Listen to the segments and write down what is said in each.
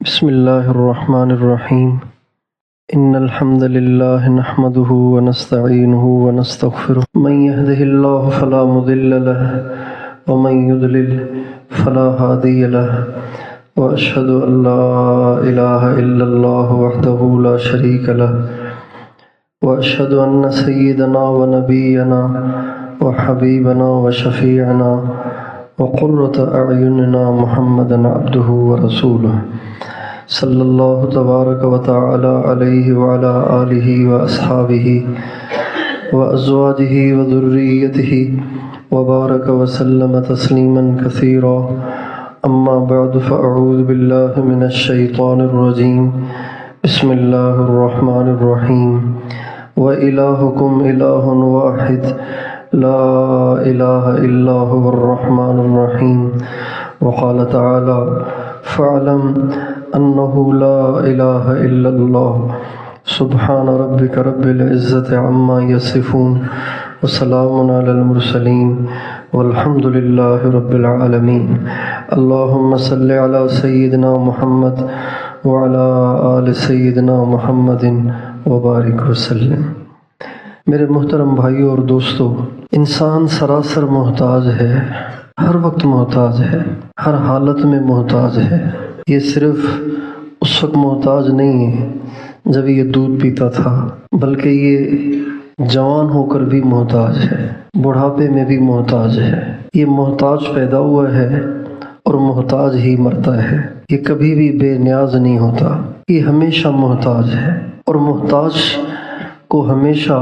بسم اللہ الرحمن الرحیم ان الحمد للہ نحمده ونستعینه ونستغفره من يهده اللہ فلا مضل له ومن يضلل فلا هادی له واشهد ان لا الہ الا اللہ وحدہ لا شریک له واشهد ان سیدنا ونبینا وحبیبنا وشفیعنا وقرۃ اعیننا محمدا عبدہ ورسولہ صلی اللہ تبارک و تعالی علیہ وعلی آلہ واصحابہ وازواجہ وذریتہ وبارک وسلم تسلیما کثیرا اما بعد فاعوذ باللہ من الشیطان الرجیم بسم اللہ الرحمن الرحیم وإلہکم الہ واحد لا الہ الا هو الرحمن الرحیم وقال تعالی فاعلم انه لا الہ الا اللہ سبحان ربک رب العزت عما یصفون وسلام علی المرسلین والحمد للہ رب العالمین اللہم صل علی سیدنا محمد وعلی آل سیدنا محمد وبارک وسلم۔ میرے محترم بھائیوں اور دوستو، انسان سراسر محتاج ہے، ہر وقت محتاج ہے، ہر حالت میں محتاج ہے۔ یہ صرف اس وقت محتاج نہیں ہے جب یہ دودھ پیتا تھا، بلکہ یہ جوان ہو کر بھی محتاج ہے، بڑھاپے میں بھی محتاج ہے۔ یہ محتاج پیدا ہوا ہے اور محتاج ہی مرتا ہے۔ یہ کبھی بھی بے نیاز نہیں ہوتا، یہ ہمیشہ محتاج ہے، اور محتاج کو ہمیشہ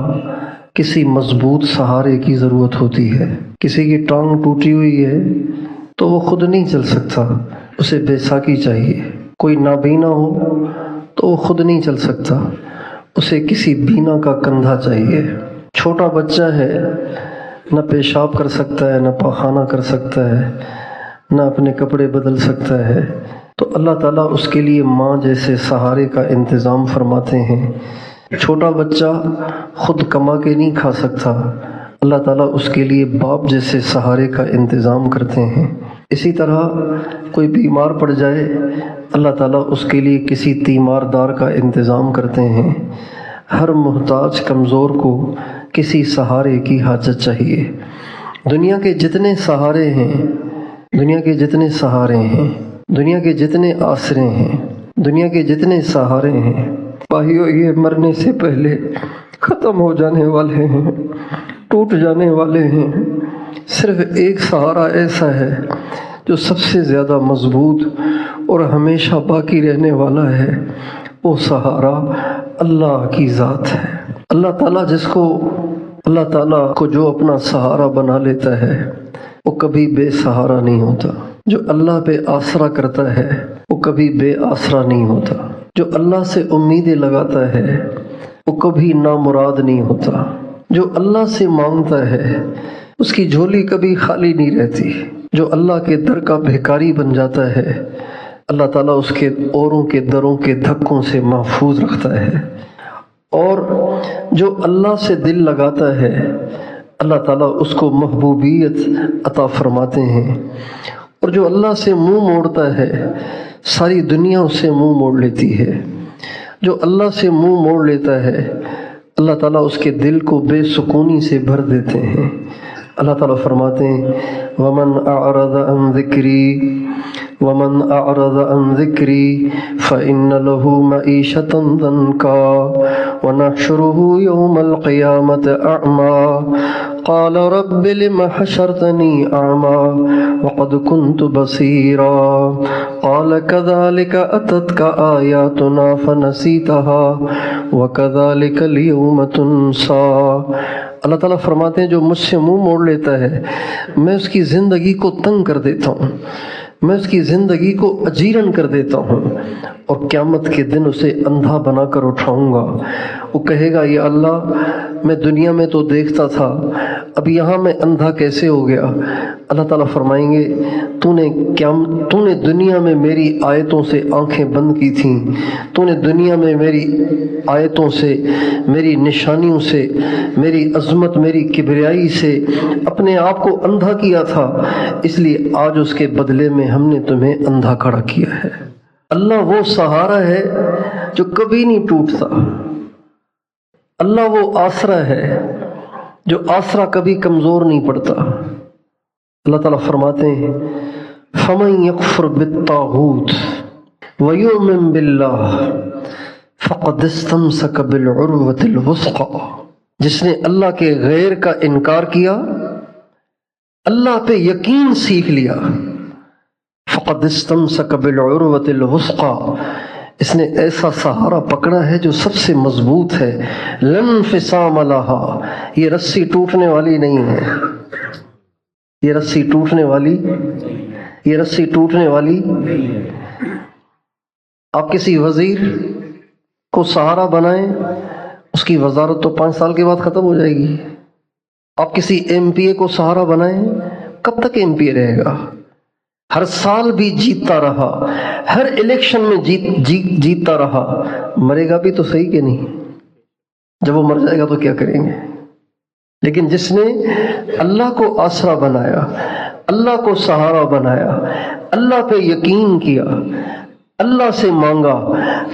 کسی مضبوط سہارے کی ضرورت ہوتی ہے۔ کسی کی ٹانگ ٹوٹی ہوئی ہے تو وہ خود نہیں چل سکتا، اسے بیساکھی چاہیے۔ کوئی نابینا ہو تو وہ خود نہیں چل سکتا، اسے کسی بینا کا کندھا چاہیے۔ چھوٹا بچہ ہے، نہ پیشاب کر سکتا ہے، نہ پاخانہ کر سکتا ہے، نہ اپنے کپڑے بدل سکتا ہے، تو اللہ تعالیٰ اس کے لیے ماں جیسے سہارے کا انتظام فرماتے ہیں۔ چھوٹا بچہ خود کما کے نہیں کھا سکتا، اللہ تعالیٰ اس کے لیے باپ جیسے سہارے کا انتظام کرتے ہیں۔ اسی طرح کوئی بیمار پڑ جائے، اللہ تعالیٰ اس کے لیے کسی تیمار دار کا انتظام کرتے ہیں۔ ہر محتاج کمزور کو کسی سہارے کی حاجت چاہیے۔ دنیا کے جتنے سہارے ہیں، دنیا کے جتنے سہارے ہیں، دنیا کے جتنے آسرے ہیں، دنیا کے جتنے سہارے ہیں، بھائیو یہ مرنے سے پہلے ختم ہو جانے والے ہیں، ٹوٹ جانے والے ہیں۔ صرف ایک سہارا ایسا ہے جو سب سے زیادہ مضبوط اور ہمیشہ باقی رہنے والا ہے، وہ سہارا اللہ کی ذات ہے۔ اللہ تعالیٰ کو جو اپنا سہارا بنا لیتا ہے وہ کبھی بے سہارا نہیں ہوتا۔ جو اللہ پہ آسرا کرتا ہے وہ کبھی بے آسرا نہیں ہوتا۔ جو اللہ سے امیدیں لگاتا ہے وہ کبھی نامراد نہیں ہوتا۔ جو اللہ سے مانگتا ہے اس کی جھولی کبھی خالی نہیں رہتی۔ جو اللہ کے در کا بھیکاری بن جاتا ہے، اللہ تعالیٰ اس کے اوروں کے دروں کے دھکوں سے محفوظ رکھتا ہے۔ اور جو اللہ سے دل لگاتا ہے، اللہ تعالیٰ اس کو محبوبیت عطا فرماتے ہیں۔ اور جو اللہ سے منہ موڑتا ہے، ساری دنیا اس سے منہ موڑ لیتی ہے۔ جو اللہ سے منہ موڑ لیتا ہے، اللہ تعالیٰ اس کے دل کو بے سکونی سے بھر دیتے ہیں۔ اللہ تعالیٰ فرماتے ہیں وَمَنْ أَعْرَضَ عَنْ ذِكْرِي فَإِنَّ لَهُ مَعِيشَةً ضَنْكًا وَنَحْشُرُهُ يَوْمَ الْقِيَامَةِ أَعْمَى قَالَ رَبِّ لِمَ حَشَرْتَنِي أَعْمَى وَقَدْ كُنْتُ بَصِيرًا قَالَ كَذَلِكَ أَتَتْكَ آيَاتُنَا فَنَسِيتَهَا وَكَذَلِكَ الْيَوْمَ تُنْسَى۔ اللہ تعالیٰ فرماتے ہیں جو مجھ سے منہ موڑ لیتا ہے، میں اس کی زندگی کو تنگ کر دیتا ہوں، میں اس کی زندگی کو اجیرن کر دیتا ہوں، اور قیامت کے دن اسے اندھا بنا کر اٹھاؤں گا۔ وہ کہے گا یا اللہ، میں دنیا میں تو دیکھتا تھا، اب یہاں میں اندھا کیسے ہو گیا؟ اللہ تعالیٰ فرمائیں گے تو نے دنیا میں میری آیتوں سے آنکھیں بند کی تھیں، تو نے دنیا میں میری آیتوں سے، میری نشانیوں سے، میری عظمت، میری کبریائی سے اپنے آپ کو اندھا کیا تھا، اس لیے آج اس کے بدلے میں ہم نے تمہیں اندھا کھڑا کیا ہے۔ اللہ وہ سہارا ہے جو کبھی نہیں ٹوٹتا، اللہ وہ آسرا ہے جو آسرا کبھی کمزور نہیں پڑتا۔ اللہ تعالیٰ فرماتے ہیں فَمَن يَكْفُرْ بِالطَّاغُوتِ وَيُؤْمِن بِاللَّهِ فَقَدِ اسْتَمْسَكَ بِالْعُرْوَةِ الْوُثْقَىٰ، جس نے اللہ کے غیر کا انکار کیا، اللہ پہ یقین سیکھ لیا، فَقَدِ اسْتَمْسَكَ بِالْعُرْوَةِ الْوُثْقَىٰ، اس نے ایسا سہارا پکڑا ہے جو سب سے مضبوط ہے، لَن انفصام لَهَا، یہ رسی ٹوٹنے والی نہیں ہے، یہ رسی ٹوٹنے والی، یہ رسی ٹوٹنے والی۔ آپ کسی وزیر کو سہارا بنائیں، اس کی وزارت تو 5 سال کے بعد ختم ہو جائے گی۔ آپ کسی ایم پی اے کو سہارا بنائیں، کب تک ایم پی اے رہے گا؟ ہر سال بھی جیتتا رہا، ہر الیکشن میں جیتتا رہا، مرے گا بھی تو صحیح کہ نہیں؟ جب وہ مر جائے گا تو کیا کریں گے؟ لیکن جس نے اللہ کو آسرا بنایا، اللہ کو سہارا بنایا، اللہ پہ یقین کیا، اللہ سے مانگا،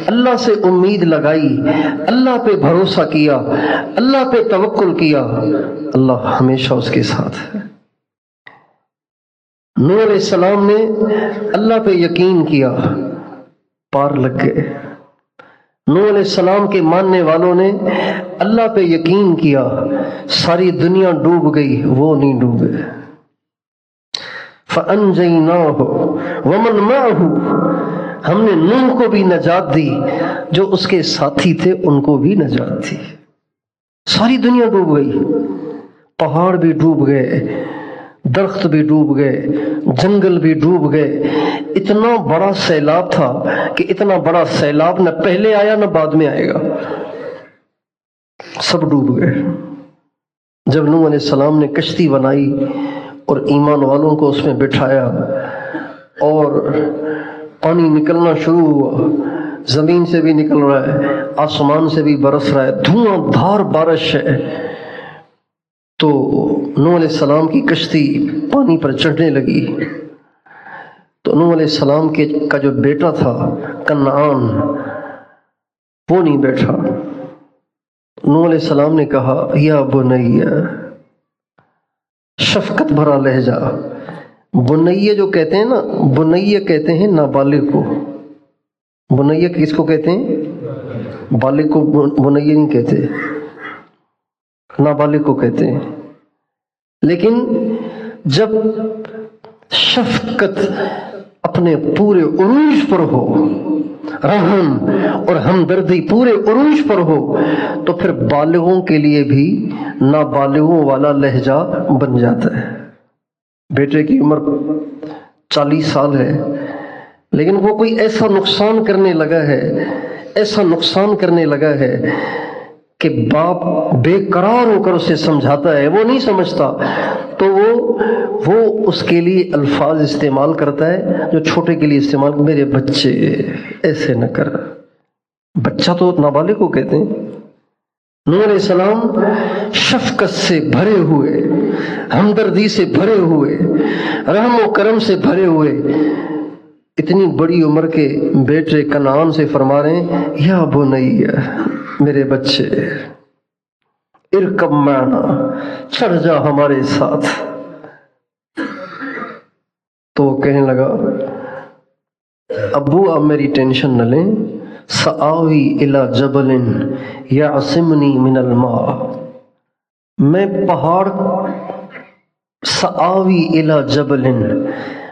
اللہ سے امید لگائی، اللہ پہ بھروسہ کیا، اللہ پہ توکل کیا، اللہ ہمیشہ اس کے ساتھ ہے۔ نوح علیہ السلام نے اللہ پہ یقین کیا، پار لگ گئے۔ نوح علیہ السلام کے ماننے والوں نے اللہ پہ یقین کیا، ساری دنیا ڈوب گئی، وہ نہیں ڈوبے۔ فَأَنْجَيْنَاهُ وَمَنْ مَعَهُ، ہم نے نوح کو بھی نجات دی، جو اس کے ساتھی تھے ان کو بھی نجات دی۔ ساری دنیا ڈوب گئی، پہاڑ بھی ڈوب گئے، درخت بھی ڈوب گئے، جنگل بھی ڈوب گئے۔ اتنا بڑا سیلاب تھا کہ اتنا بڑا سیلاب نہ پہلے آیا نہ بعد میں آئے گا، سب ڈوب گئے۔ جب نوح علیہ السلام نے کشتی بنائی اور ایمان والوں کو اس میں بٹھایا اور پانی نکلنا شروع ہوا، زمین سے بھی نکل رہا ہے، آسمان سے بھی برس رہا ہے، دھواں دھار بارش ہے، تو نوح علیہ السلام کی کشتی پانی پر چڑھنے لگی۔ تو نوح علیہ السلام کا جو بیٹا تھا کنعان، وہ نہیں بیٹھا۔ نوح علیہ السلام نے کہا یا بنی، شفقت بھرا لہجہ، بنیہ جو کہتے ہیں نا، بنیہ کہتے ہیں نابالغ کو، بنیہ کس کو کہتے ہیں؟ بالغ کو بنیہ نہیں کہتے، نابالغ کو کہتے ہیں۔ لیکن جب شفقت اپنے پورے عروج پر ہو، رحم اور ہمدردی پورے عروج پر ہو، تو پھر بالغوں کے لیے بھی نابالغوں والا لہجہ بن جاتا ہے۔ بیٹے کی عمر 40 سال ہے، لیکن وہ کوئی ایسا نقصان کرنے لگا ہے، ایسا نقصان کرنے لگا ہے کہ باپ بے قرار ہو کر اسے سمجھاتا ہے، وہ نہیں سمجھتا، تو وہ اس کے لیے الفاظ استعمال کرتا ہے جو چھوٹے کے لیے استعمال، میرے بچے ایسے نہ کر۔ بچہ تو نابالغ کو کہتے ہیں۔ نوح علیہ السلام شفقت سے بھرے ہوئے، ہمدردی سے بھرے ہوئے، رحم و کرم سے بھرے ہوئے، اتنی بڑی عمر کے بیٹے کنعان سے فرما رہے ہیں یا بنی، میرے بچے، ارکب معنا، چڑھ جا ہمارے ساتھ۔ تو وہ کہنے لگا ابو آپ میری ٹینشن نہ لیں، سآوی الی جبل یعصمنی من الماء، میں پہاڑ، سآوی الی جبل،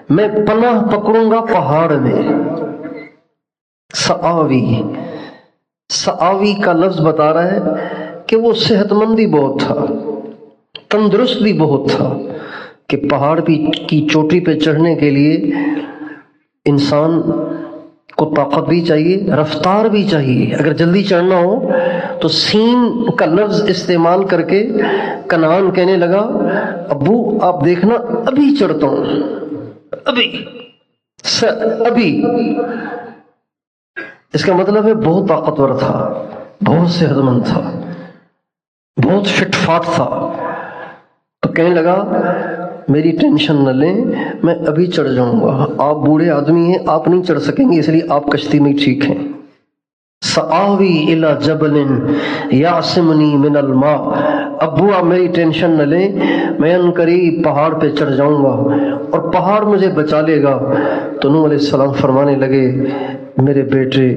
میں پناہ پکڑوں گا پہاڑ میں۔ سآوی، سآوی کا لفظ بتا رہا ہے کہ وہ صحت مند بھی بہت تھا، تندرست بھی بہت تھا، کہ پہاڑ کی چوٹی پہ چڑھنے کے لیے انسان کو طاقت بھی چاہیے، رفتار بھی چاہیے۔ اگر جلدی چڑھنا ہو تو سین کا لفظ استعمال کر کے کنعان کہنے لگا ابو آپ دیکھنا ابھی چڑھتا ہوں، ابھی۔ اس کا مطلب ہے بہت طاقتور تھا، بہت صحت مند تھا، بہت فٹ فاٹ تھا۔ تو کہنے لگا میری ٹینشن نہ لیں، میں ابھی چڑھ جاؤں گا، آپ بوڑھے آدمی ہیں، آپ نہیں چڑھ سکیں گے، اس لیے آپ کشتی میں ٹھیک ہیں۔ سآوی الی جبل یعصمنی من الماء، ابو آپ میری ٹینشن نہ لیں، میں ان قریب پہاڑ پہ چڑھ جاؤں گا اور پہاڑ مجھے بچا لے گا۔ تو نوح علیہ السلام فرمانے لگے، میرے بیٹے،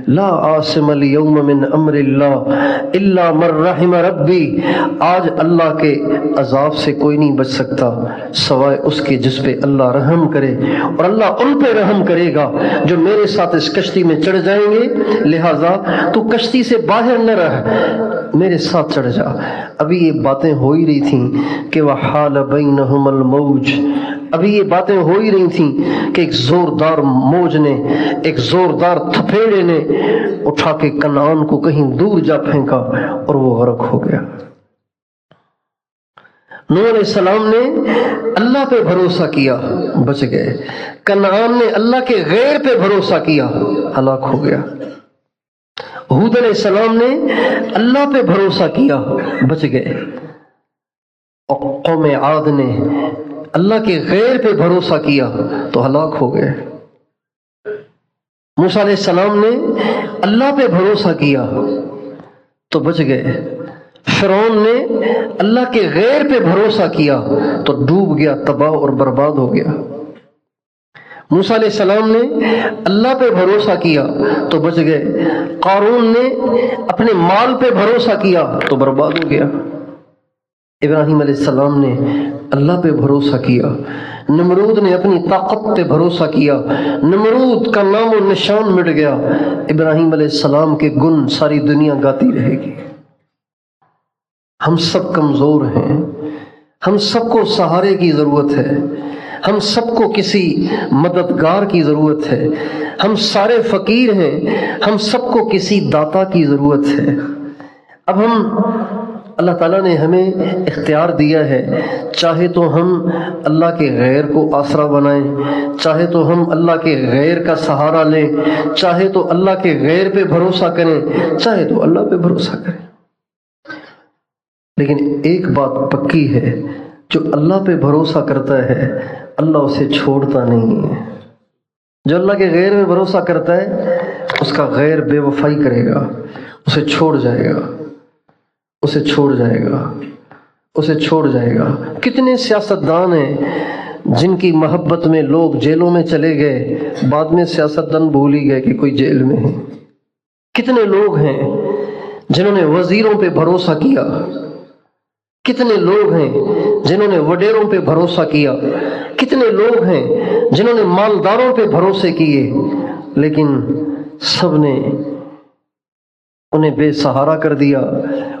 لا عاصم اليوم من امر اللہ الا من رحم ربی، آج اللہ کے عذاب سے کوئی نہیں بچ سکتا سوائے اس کے جس پہ اللہ رحم کرے، اور اللہ ان پہ رحم کرے گا جو میرے ساتھ اس کشتی میں چڑھ جائیں گے، لہٰذا تو کشتی سے باہر نہ رہ، میرے ساتھ چڑھ جا۔ ابھی یہ باتیں ہو ہی رہی تھیں کہ وحال بینہم الموج، ابھی یہ باتیں ہو ہی رہی تھیں کہ ایک زوردار موج نے، ایک زوردار تھپیڑے نے اٹھا کے کنعان کو کہیں دور جا پھینکا اور وہ غرق ہو گیا۔ نوح علیہ السلام نے اللہ پہ بھروسہ کیا، بچ گئے۔ کنعان نے اللہ کے غیر پہ بھروسہ کیا، ہلاک ہو گیا۔ ہود علیہ السلام نے اللہ پہ بھروسہ کیا، بچ گئے۔ اور قوم عاد نے اللہ کے غیر پہ بھروسہ کیا تو ہلاک ہو گئے۔ موسیٰ علیہ السلام نے اللہ پہ بھروسہ کیا تو بچ گئے۔ فرعون نے اللہ کے غیر پہ بھروسہ کیا تو ڈوب گیا، تباہ اور برباد ہو گیا۔ موسیٰ علیہ السلام نے اللہ پہ بھروسہ کیا تو بچ گئے۔ قارون نے اپنے مال پہ بھروسہ کیا تو برباد ہو گیا۔ ابراہیم علیہ السلام نے اللہ پہ بھروسہ کیا۔ نمرود نے اپنی طاقت پہ بھروسہ کیا، نمرود کا نام و نشان مٹ گیا۔ ابراہیم علیہ السلام کے گن ساری دنیا گاتی رہے گی۔ ہم سب کمزور ہیں، ہم سب کو سہارے کی ضرورت ہے، ہم سب کو کسی مددگار کی ضرورت ہے، ہم سارے فقیر ہیں، ہم سب کو کسی داتا کی ضرورت ہے۔ اب اللہ تعالیٰ نے ہمیں اختیار دیا ہے، چاہے تو ہم اللہ کے غیر کو آسرا بنائیں، چاہے تو ہم اللہ کے غیر کا سہارا لیں، چاہے تو اللہ کے غیر پہ بھروسہ کریں، چاہے تو اللہ پہ بھروسہ کریں۔ لیکن ایک بات پکی ہے، جو اللہ پہ بھروسہ کرتا ہے اللہ اسے چھوڑتا نہیں ہے۔ جو اللہ کے غیر میں بھروسہ کرتا ہے اس کا غیر بے وفائی کرے گا، اسے چھوڑ جائے گا، اسے چھوڑ جائے گا، اسے چھوڑ جائے گا۔ کتنے سیاستدان ہیں جن کی محبت میں لوگ جیلوں میں چلے گئے، بعد میں سیاستدان بھول ہی گئے کہ کوئی جیل میں ہے۔ کتنے لوگ ہیں جنہوں نے وزیروں پہ بھروسہ کیا، کتنے لوگ ہیں جنہوں نے وڈیروں پہ بھروسہ کیا، کتنے لوگ ہیں جنہوں نے مالداروں پہ بھروسے کیے، لیکن سب نے انہیں بے سہارا کر دیا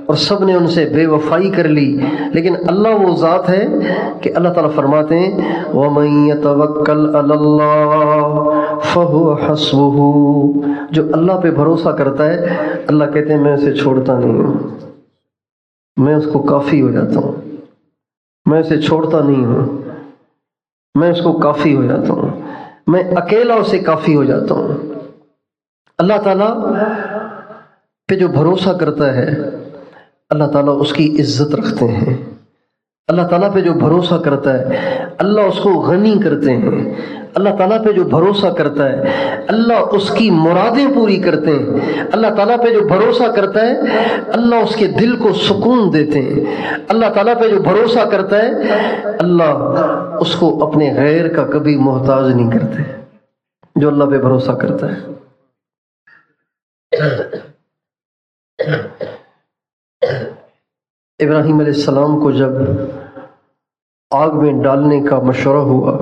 اور سب نے ان سے بے وفائی کر لی۔ لیکن اللہ وہ ذات ہے کہ اللہ تعالیٰ فرماتے ہیں وَمَن يَتَوَكَّلْ عَلَى اللَّهِ فَهُوَ حَسْبُهُ، جو اللہ پہ بھروسہ کرتا ہے اللہ کہتے ہیں میں اسے چھوڑتا نہیں ہوں، میں اس کو کافی ہو جاتا ہوں، میں اسے چھوڑتا نہیں ہوں، میں اس کو کافی ہو جاتا ہوں، میں اکیلا اسے کافی ہو جاتا ہوں۔ اللہ تعالیٰ پہ جو بھروسہ کرتا ہے اللہ تعالیٰ اس کی عزت رکھتے ہیں۔ اللہ تعالیٰ پہ جو بھروسہ کرتا ہے اللہ اس کو غنی کرتے ہیں۔ اللہ تعالیٰ پہ جو بھروسہ کرتا ہے اللہ اس کی مرادیں پوری کرتے ہیں۔ اللہ تعالیٰ پہ جو بھروسہ کرتا ہے اللہ اس کے دل کو سکون دیتے ہیں۔ اللہ تعالیٰ پہ جو بھروسہ کرتا ہے اللہ اس کو اپنے غیر کا کبھی محتاج نہیں کرتے۔ جو اللہ پہ بھروسہ کرتا ہے ابراہیم علیہ السلام کو جب آگ میں ڈالنے کا مشورہ ہوا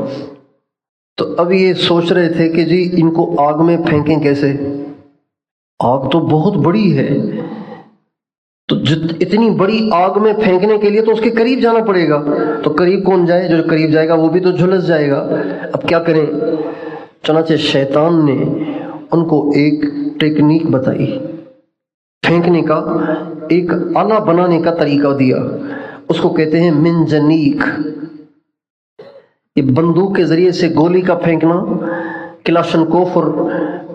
تو اب یہ سوچ رہے تھے کہ جی ان کو آگ میں پھینکیں کیسے، آگ تو بہت بڑی ہے، تو اتنی بڑی آگ میں پھینکنے کے لیے تو اس کے قریب جانا پڑے گا، تو قریب کون جائے؟ جو قریب جائے گا وہ بھی تو جھلس جائے گا۔ اب کیا کریں؟ چنانچہ شیطان نے ان کو ایک ٹیکنیک بتائی، پھینکنے کا ایک آلہ بنانے کا طریقہ دیا، اس کو کہتے ہیں منجنیک۔ یہ بندوق کے ذریعے سے گولی کا پھینکنا، کلاشنکوف اور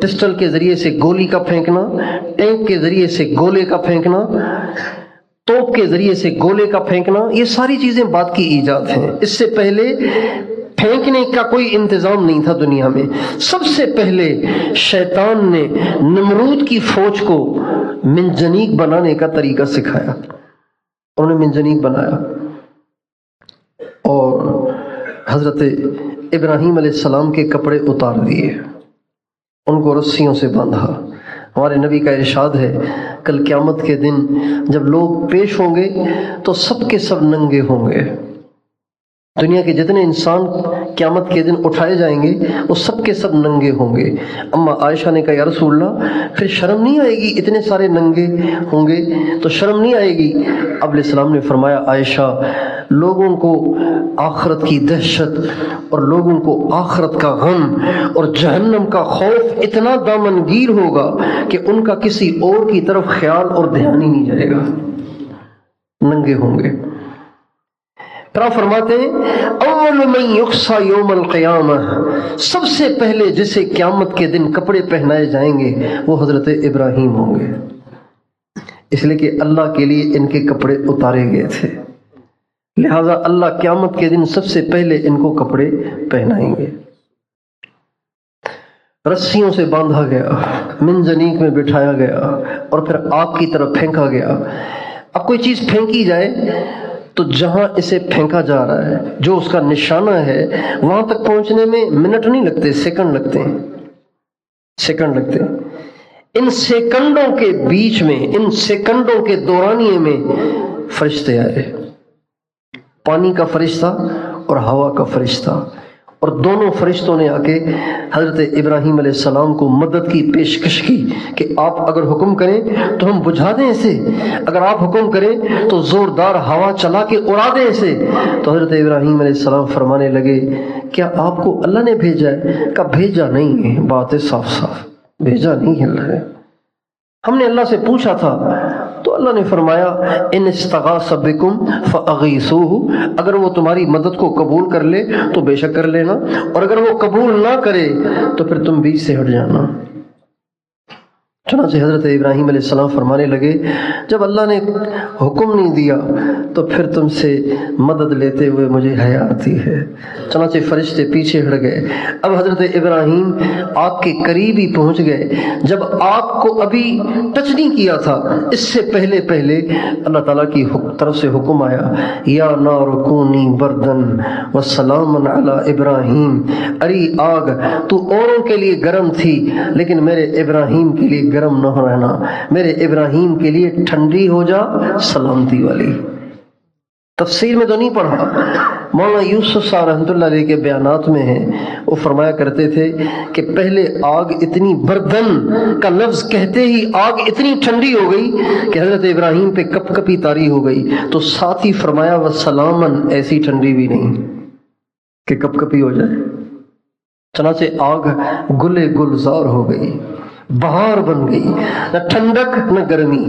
پسٹل کے ذریعے سے گولی کا پھینکنا، ٹینک کے ذریعے سے گولے کا پھینکنا، توپ کے ذریعے سے گولے کا پھینکنا، یہ ساری چیزیں بعد کی ایجاد ہیں. اس سے پہلے پھینکنے کا کوئی انتظام نہیں تھا دنیا میں. سب سے پہلے شیطان نے نمرود کی فوج کو منجنیق بنانے کا طریقہ سکھایا. انہوں نے منجنیق بنایا اور حضرت ابراہیم علیہ السلام کے کپڑے اتار دیے، ان کو رسیوں سے باندھا. ہمارے نبی کا ارشاد ہے کل قیامت کے دن جب لوگ پیش ہوں گے تو سب کے سب ننگے ہوں گے. دنیا کے جتنے انسان قیامت کے دن اٹھائے جائیں گے وہ سب کے سب ننگے ہوں گے. اما عائشہ نے کہا یا رسول اللہ پھر شرم نہیں آئے گی؟ اتنے سارے ننگے ہوں گے تو شرم نہیں آئے گی؟ اب علیہ السلام نے فرمایا عائشہ، لوگوں کو آخرت کی دہشت اور لوگوں کو آخرت کا غم اور جہنم کا خوف اتنا دامنگیر ہوگا کہ ان کا کسی اور کی طرف خیال اور دھیان ہی نہیں جائے گا، ننگے ہوں گے. پھر آپ فرماتے ہیں اول من یکسا یوم القیامہ، سب سے پہلے جسے قیامت کے دن کپڑے پہنائے جائیں گے وہ حضرت ابراہیم ہوں گے، اس لیے کہ اللہ کے لیے ان کے کپڑے اتارے گئے تھے، لہذا اللہ قیامت کے دن سب سے پہلے ان کو کپڑے پہنائیں گے. رسیوں سے باندھا گیا، منجنیق میں بٹھایا گیا اور پھر آگ کی طرف پھینکا گیا. اب کوئی چیز پھینکی جائے تو جہاں اسے پھینکا جا رہا ہے جو اس کا نشانہ ہے وہاں تک پہنچنے میں منٹ نہیں لگتے، سیکنڈ لگتے ہیں، سیکنڈ لگتے ہیں. ان سیکنڈوں کے بیچ میں، ان سیکنڈوں کے دورانیے میں فرشتے آئے، پانی کا فرشتہ اور ہوا کا فرشتہ، اور دونوں فرشتوں نے آ کے حضرت ابراہیم علیہ السلام کو مدد کی پیشکش کی کہ آپ اگر حکم کریں تو ہم بجھا دیں اسے، اگر آپ حکم کریں تو زوردار ہوا چلا کے اڑا دیں اسے. تو حضرت ابراہیم علیہ السلام فرمانے لگے کیا آپ کو اللہ نے بھیجا ہے؟ کہا بھیجا نہیں ہے، بات ہے صاف صاف، بھیجا نہیں ہے اللہ نے. ہم نے اللہ سے پوچھا تھا تو اللہ نے فرمایا ان استغاث بکم فاغیثوہ، اگر وہ تمہاری مدد کو قبول کر لے تو بے شک کر لینا، اور اگر وہ قبول نہ کرے تو پھر تم بیچ سے ہٹ جانا. چنانچہ حضرت ابراہیم علیہ السلام فرمانے لگے جب اللہ نے حکم نہیں دیا تو پھر تم سے مدد لیتے ہوئے مجھے حیا آتی ہے. چنانچہ فرشتے پیچھے ہٹ گئے. اب حضرت ابراہیم آگ کے قریب ہی پہنچ گئے. جب آگ کو ابھی ٹچ نہیں کیا تھا اس سے پہلے اللہ تعالیٰ کی طرف سے حکم آیا یا نار کونی بردن وسلام علی ابراہیم، اری آگ تو اوروں کے لیے گرم تھی لیکن میرے ابراہیم کے لیے گرم نہ رہنا، میرے ابراہیم کے لیے ٹھنڈی ہو جا سلامتی والی. تفسیر میں تو نہیں پڑھا، مولانا یوسف صاحب رحمۃ اللہ علیہ کے بیانات میں ہے، وہ فرمایا کرتے تھے کہ پہلے آگ اتنی بردن کا لفظ کہتے ہی آگ اتنی ٹھنڈی ہو گئی کہ حضرت ابراہیم پہ کپ کپی طاری ہو گئی، تو ساتھ ہی فرمایا وسلامن، ایسی ٹھنڈی بھی نہیں کہ کپ کپی ہو جائے. چنانچہ آگ گلے گلزار ہو گئی، بہار بن گئی، نہ ٹھنڈک نہ گرمی.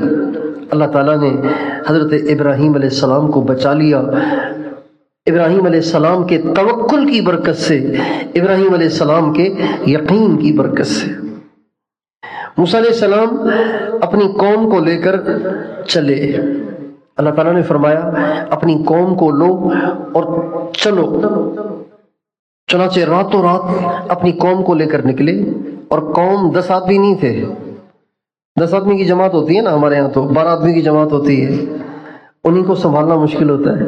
اللہ تعالیٰ نے حضرت ابراہیم علیہ السلام کو بچا لیا، ابراہیم علیہ السلام کے توکل کی برکت سے، ابراہیم علیہ السلام کے یقین کی برکت سے. موسیٰ علیہ السلام اپنی قوم کو لے کر چلے. اللہ تعالیٰ نے فرمایا اپنی قوم کو لو اور چلو. چنانچہ راتوں رات اپنی قوم کو لے کر نکلے، اور قوم 10 آدمی نہیں تھے. 10 آدمی کی جماعت ہوتی ہے نا، ہمارے یہاں تو 12 آدمی کی جماعت ہوتی ہے، انہیں کو سنبھالنا مشکل ہوتا ہے.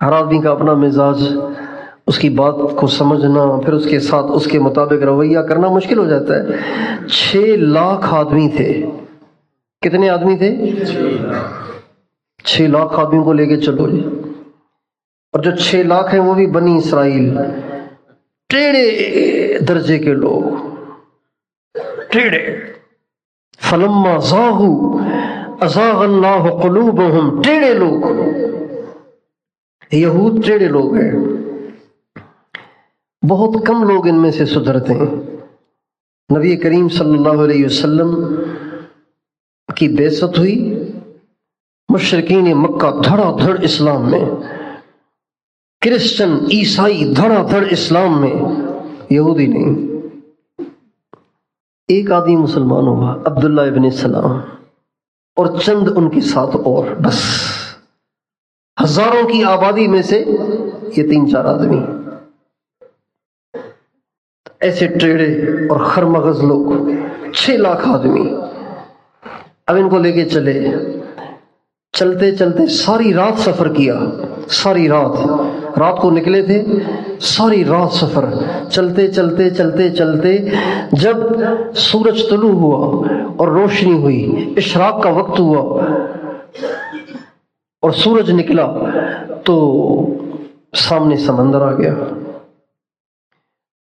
ہر آدمی کا اپنا مزاج، اس کی بات کو سمجھنا، پھر اس کے ساتھ اس کے مطابق رویہ کرنا مشکل ہو جاتا ہے. 6 لاکھ آدمی تھے. کتنے آدمی تھے؟ 6 لاکھ آدمیوں کو لے کے چلو جی. اور جو 6 لاکھ ہیں وہ بھی بنی اسرائیل، ٹیڑے درجے کے لوگ، ٹیڑے. فلما زاغوا ازاغ اللہ قلوبہم، ٹیڑے لوگ. یہود ٹیڑے لوگ ہیں، بہت کم لوگ ان میں سے سدھرتے ہیں. نبی کریم صلی اللہ علیہ وسلم کی بعثت ہوئی، مشرکین مکہ دھڑا دھڑ اسلام میں، کرسچن عیسائی دھڑا دھڑ اسلام میں، یہودی نہیں. ایک آدمی مسلمان ہوا، عبداللہ ابن سلام. اور چند ان کے ساتھ اور، بس ہزاروں کی آبادی میں سے یہ 3-4 آدمی، ایسے ٹیڑے اور خرمغز لوگ، 6 لاکھ آدمی۔ اب ان کو لے کے چلے، چلتے چلتے ساری رات سفر کیا، ساری رات کو نکلے تھے، ساری رات سفر، چلتے چلتے چلتے چلتے جب سورج طلوع ہوا اور روشنی ہوئی، اشراق کا وقت ہوا اور سورج نکلا، تو سامنے سمندر آ گیا،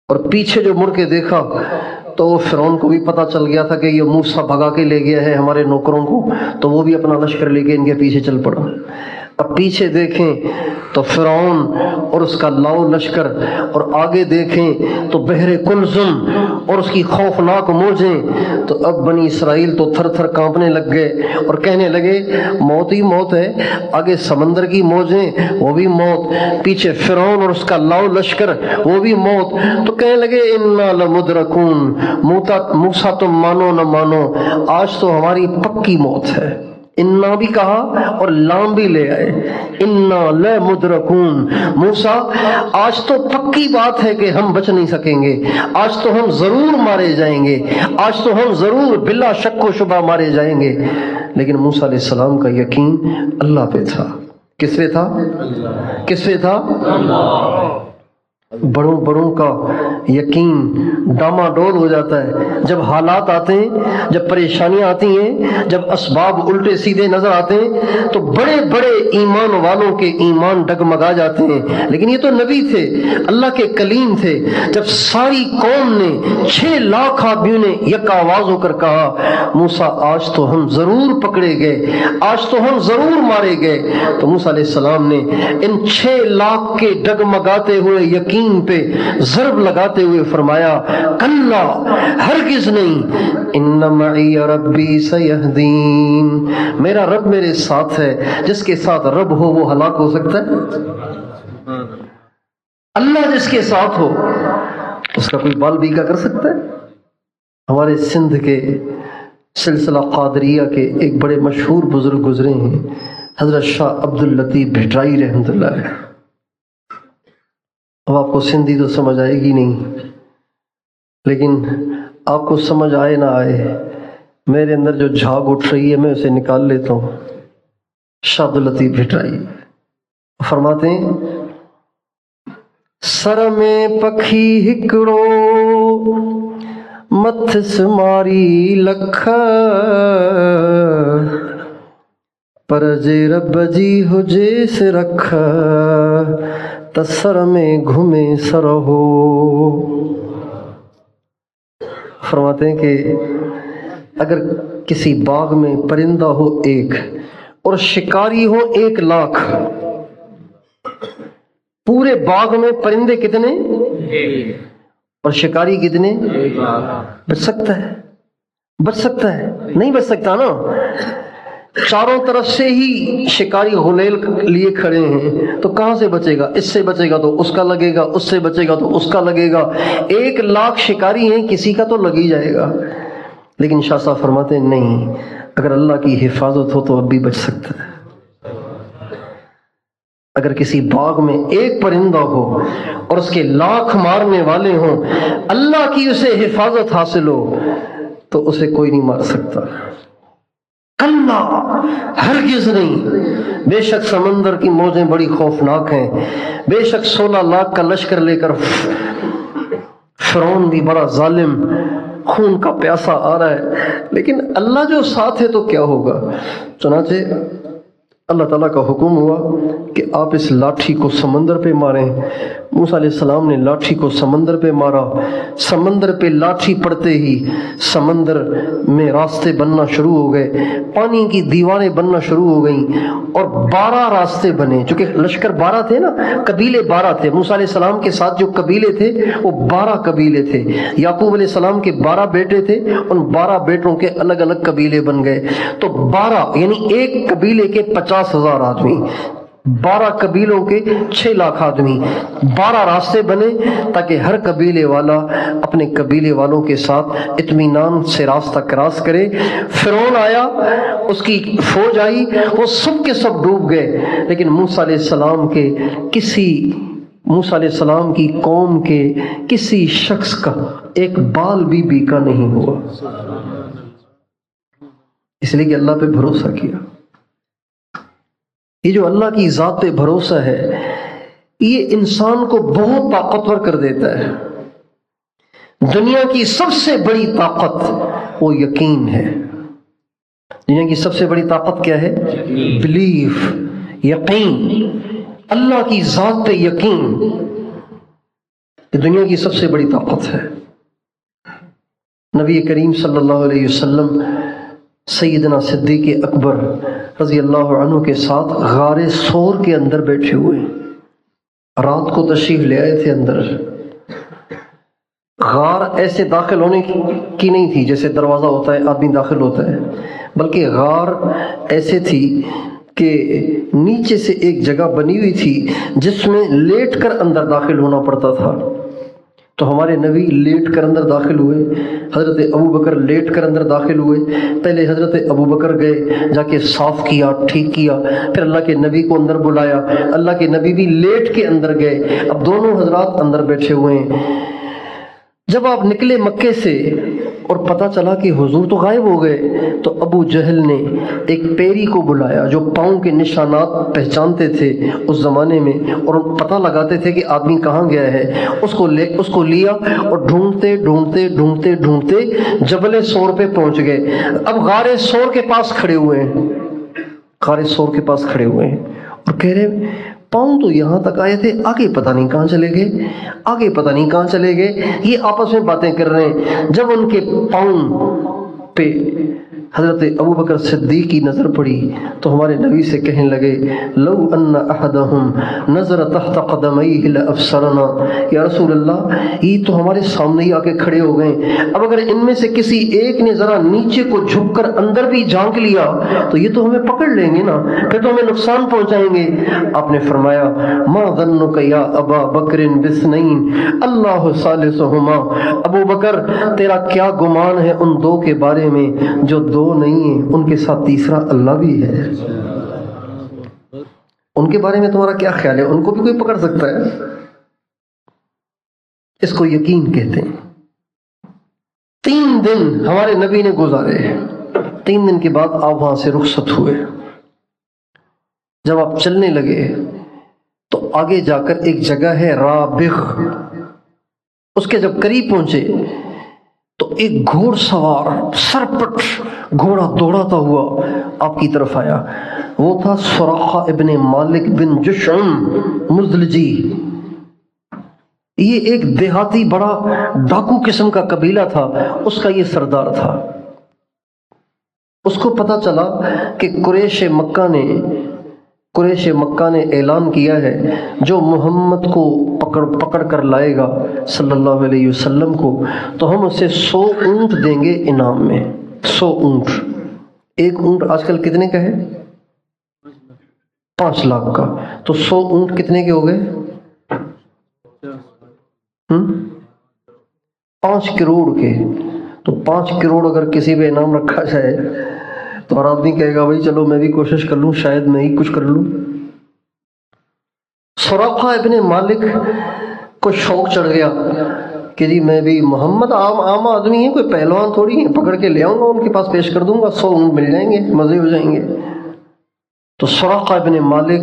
اور پیچھے جو مڑ کے دیکھا تو فرعون کو بھی پتہ چل گیا تھا کہ یہ موسیٰ بھگا کے لے گیا ہے ہمارے نوکروں کو، تو وہ بھی اپنا لشکر لے کے ان کے پیچھے چل پڑا۔ اب پیچھے دیکھیں تو فرعون اور اس کا لاؤ لشکر، اور آگے دیکھیں تو بحر کلزم اور اس کی خوفناک موجیں۔ تو اب بنی اسرائیل تو تھر تھر کانپنے لگ گئے اور کہنے لگے موت ہی موت ہے، آگے سمندر کی موجیں وہ بھی موت، پیچھے فرعون اور اس کا لاؤ لشکر وہ بھی موت۔ تو کہنے لگے انا لمدرکون، موسیٰ تم مانو نہ مانو، آج تو ہماری پکی موت ہے۔ انا بھی کہا اور لام بھی لے آئے، انا لمدرکون، موسیٰ آج تو پکی بات ہے کہ ہم بچ نہیں سکیں گے، آج تو ہم ضرور مارے جائیں گے، آج تو ہم ضرور بلا شک و شبہ مارے جائیں گے۔ لیکن موسیٰ علیہ السلام کا یقین اللہ پہ تھا۔ کس پہ تھا؟ کس پہ تھا؟ بڑوں کا یقین ڈاماڈول ہو جاتا ہے جب حالات آتے ہیں، جب پریشانیاں آتی ہیں، جب اسباب الٹے سیدھے نظر آتے ہیں، تو بڑے بڑے ایمان والوں کے ایمان ڈگمگا جاتے ہیں۔ لیکن یہ تو نبی تھے، اللہ کے کلیم تھے۔ جب ساری قوم نے، 6 لاکھ آدمیوں نے یک آواز ہو کر کہا موسیٰ آج تو ہم ضرور پکڑے گئے، آج تو ہم ضرور مارے گئے، تو موسیٰ علیہ السلام نے ان 6 لاکھ کے ڈگمگاتے ہوئے یقین پہ ضرب لگاتے ہوئے فرمایا کلا، ہرگز نہیں، ان معی ربی سیہدین، میرا رب میرے ساتھ ہے۔ جس کے ساتھ رب ہو وہ ہلاک ہو سکتا ہے؟ اللہ جس کے ساتھ ہو اس کا کوئی بال بیگا کر سکتا ہے؟ ہمارے سندھ کے سلسلہ قادریہ کے ایک بڑے مشہور بزرگ گزرے ہیں، حضرت شاہ عبداللطیف بھٹرائی رحمۃ اللہ علیہ۔ اب آپ کو سندھی تو سمجھ آئے گی نہیں، لیکن آپ کو سمجھ آئے نہ آئے، میرے اندر جو جھاگ اٹھ رہی ہے میں اسے نکال لیتا ہوں۔ شاہ عبداللطیف بھٹرائی فرماتے ہیں سر میں پکھی ہکڑو متھ سماری لکھ، پر جے رب جی ہوجے سے رکھ، تسر میں گھومے سر ہو۔ فرماتے ہیں کہ اگر کسی باغ میں پرندہ ہو 1 اور شکاری ہو 1 لاکھ، پورے باغ میں پرندے کتنے اور شکاری کتنے؟ بچ سکتا ہے؟ بچ سکتا ہے؟ نہیں بچ سکتا نا۔ چاروں طرف سے ہی شکاری غلیل لیے کھڑے ہیں، تو کہاں سے بچے گا؟ اس سے بچے گا تو اس کا لگے گا، اس سے بچے گا تو اس کا لگے گا۔ 1 لاکھ شکاری ہیں، کسی کا تو لگ ہی جائے گا۔ لیکن شاہ صاحب فرماتے ہیں نہیں، اگر اللہ کی حفاظت ہو تو اب بھی بچ سکتا ہے۔ اگر کسی باغ میں 1 پرندہ ہو اور اس کے لاکھ مارنے والے ہوں، اللہ کی اسے حفاظت حاصل ہو تو اسے کوئی نہیں مار سکتا۔ اللہ ہرگز نہیں۔ بے شک سمندر کی موجیں بڑی خوفناک ہیں، بے شک 16 لاکھ کا لشکر لے کر فرعون بھی بڑا ظالم، خون کا پیاسا آ رہا ہے، لیکن اللہ جو ساتھ ہے تو کیا ہوگا۔ چنانچہ اللہ تعالیٰ کا حکم ہوا کہ آپ اس لاٹھی کو سمندر پہ ماریں۔ موسیٰ علیہ السلام نے لاٹھی کو سمندر پہ مارا، سمندر پہ لاٹھی پڑتے ہی سمندر میں راستے بننا شروع ہو گئے، پانی کی دیواریں بننا شروع ہو گئیں، اور 12 راستے بنے، چونکہ لشکر 12 تھے نا، قبیلے 12 تھے۔ موسیٰ علیہ السلام کے ساتھ جو قبیلے تھے وہ 12 قبیلے تھے۔ یعقوب علیہ السلام کے 12 بیٹے تھے، ان 12 بیٹوں کے الگ الگ قبیلے بن گئے، تو 12 یعنی ایک قبیلے کے 50,000 آدمی، 12 قبیلوں کے 6 لاکھ آدمی، 12 راستے بنے تاکہ ہر قبیلے والا اپنے قبیلے والوں کے ساتھ اطمینان سے راستہ کراس کرے۔ فرعون آیا، اس کی فوج آئی، وہ سب کے سب ڈوب گئے، لیکن موسیٰ علیہ السلام کی قوم کے کسی شخص کا ایک بال بھی بیکا نہیں ہوا، اس لیے کہ اللہ پہ بھروسہ کیا۔ یہ جو اللہ کی ذات پہ بھروسہ ہے، یہ انسان کو بہت طاقتور کر دیتا ہے۔ دنیا کی سب سے بڑی طاقت وہ یقین ہے۔ دنیا کی سب سے بڑی طاقت کیا ہے؟ بلیف، یقین، اللہ کی ذات پہ یقین، یہ دنیا کی سب سے بڑی طاقت ہے۔ نبی کریم صلی اللہ علیہ وسلم سیدنا صدیق اکبر رضی اللہ عنہ کے ساتھ غار ثور کے اندر بیٹھے ہوئے، رات کو تشریف لے آئے تھے اندر۔ غار ایسے داخل ہونے کی نہیں تھی جیسے دروازہ ہوتا ہے آدمی داخل ہوتا ہے، بلکہ غار ایسے تھی کہ نیچے سے ایک جگہ بنی ہوئی تھی جس میں لیٹ کر اندر داخل ہونا پڑتا تھا۔ تو ہمارے نبی لیٹ کر اندر داخل ہوئے، حضرت ابوبکر لیٹ کر اندر داخل ہوئے۔ پہلے حضرت ابوبکر گئے، جا کے صاف کیا، ٹھیک کیا، پھر اللہ کے نبی کو اندر بلایا، اللہ کے نبی بھی لیٹ کے اندر گئے۔ اب دونوں حضرات اندر بیٹھے ہوئے ہیں۔ جب آپ نکلے مکے سے اور پتہ چلا کہ حضور تو غائب ہو گئے، تو ابو جہل نے ایک پیری کو بلایا جو پاؤں کے نشانات پہچانتے تھے اس زمانے میں اور پتہ لگاتے تھے کہ آدمی کہاں گیا ہے، اس کو لیا اور ڈھونڈتے ڈھونڈتے ڈھونڈتے ڈھونڈتے جبل ثور پہ پہنچ گئے۔ اب غار ثور کے پاس کھڑے ہوئے ہیں، غار ثور کے پاس کھڑے ہوئے ہیں اور کہہ رہے پاؤں تو یہاں تک آئے تھے، آگے پتہ نہیں کہاں چلے گئے، آگے پتہ نہیں کہاں چلے گئے۔ یہ آپس میں باتیں کر رہے ہیں۔ جب ان کے پاؤں پہ حضرت ابوبکر صدیق کی نظر پڑی تو ہمارے نبی سے کہنے لگے لو ان احدہم نظر تحت قدمیہ لابصرنا، یا رسول اللہ یہ تو ہمارے سامنے ہی آ کے کھڑے ہو گئے، اب اگر ان میں سے کسی ایک نے ذرا نیچے کو جھک کر اندر بھی جھانک لیا تو یہ تو ہمیں پکڑ لیں گے نا، پھر تو ہمیں نقصان پہنچائیں گے۔ آپ نے فرمایا ما ظنک یا ابا بکر باثنین اللہ ثالثہما، ابو بکر تیرا کیا گمان ہے ان دو کے بارے میں جو دو نہیں ہیں، ان کے ساتھ تیسرا اللہ بھی ہے۔ ان کے بارے میں تمہارا کیا خیال ہے؟ ان کو بھی کوئی پکڑ سکتا ہے؟ اس کو یقین کہتے ہیں۔ 3 دن ہمارے نبی نے گزارے، 3 دن کے بعد آپ وہاں سے رخصت ہوئے۔ جب آپ چلنے لگے تو آگے جا کر ایک جگہ ہے رابغ، اس کے جب قریب پہنچے تو ایک گھوڑ سوار سرپٹ گھوڑا دوڑاتا ہوا آپ کی طرف آیا۔ وہ تھا سراقہ ابن مالک بن جشعم مزدلجی۔ یہ ایک دیہاتی بڑا ڈاکو قسم کا قبیلہ تھا، اس کا یہ سردار تھا۔ اس کو پتہ چلا کہ قریش مکہ نے اعلان کیا ہے جو محمد کو پکڑ کر لائے گا صلی اللہ علیہ وسلم کو تو ہم اسے 100 اونٹ دیں گے انعام میں۔ 100 اونٹ، ایک اونٹ آج کل کتنے کا ہے؟ 5 لاکھ کا، تو 100 اونٹ کتنے کے ہو گئے؟ 5 کروڑ کے۔ تو 5 کروڑ اگر کسی پہ انعام رکھا جائے تو ہر آدمی کہے گا بھائی چلو میں بھی کوشش کر لوں، شاید میں ہی کچھ کر لوں۔ سراقہ ابن مالک کو شوق چڑھ گیا کہ جی میں بھی محمد عام آدمی ہے، کوئی پہلوان تھوڑی ہے، پکڑ کے لے آؤں گا ان کے پاس پیش کر دوں گا، 100 اونٹ مل جائیں گے، مزے ہو جائیں گے۔ تو سراقہ ابن مالک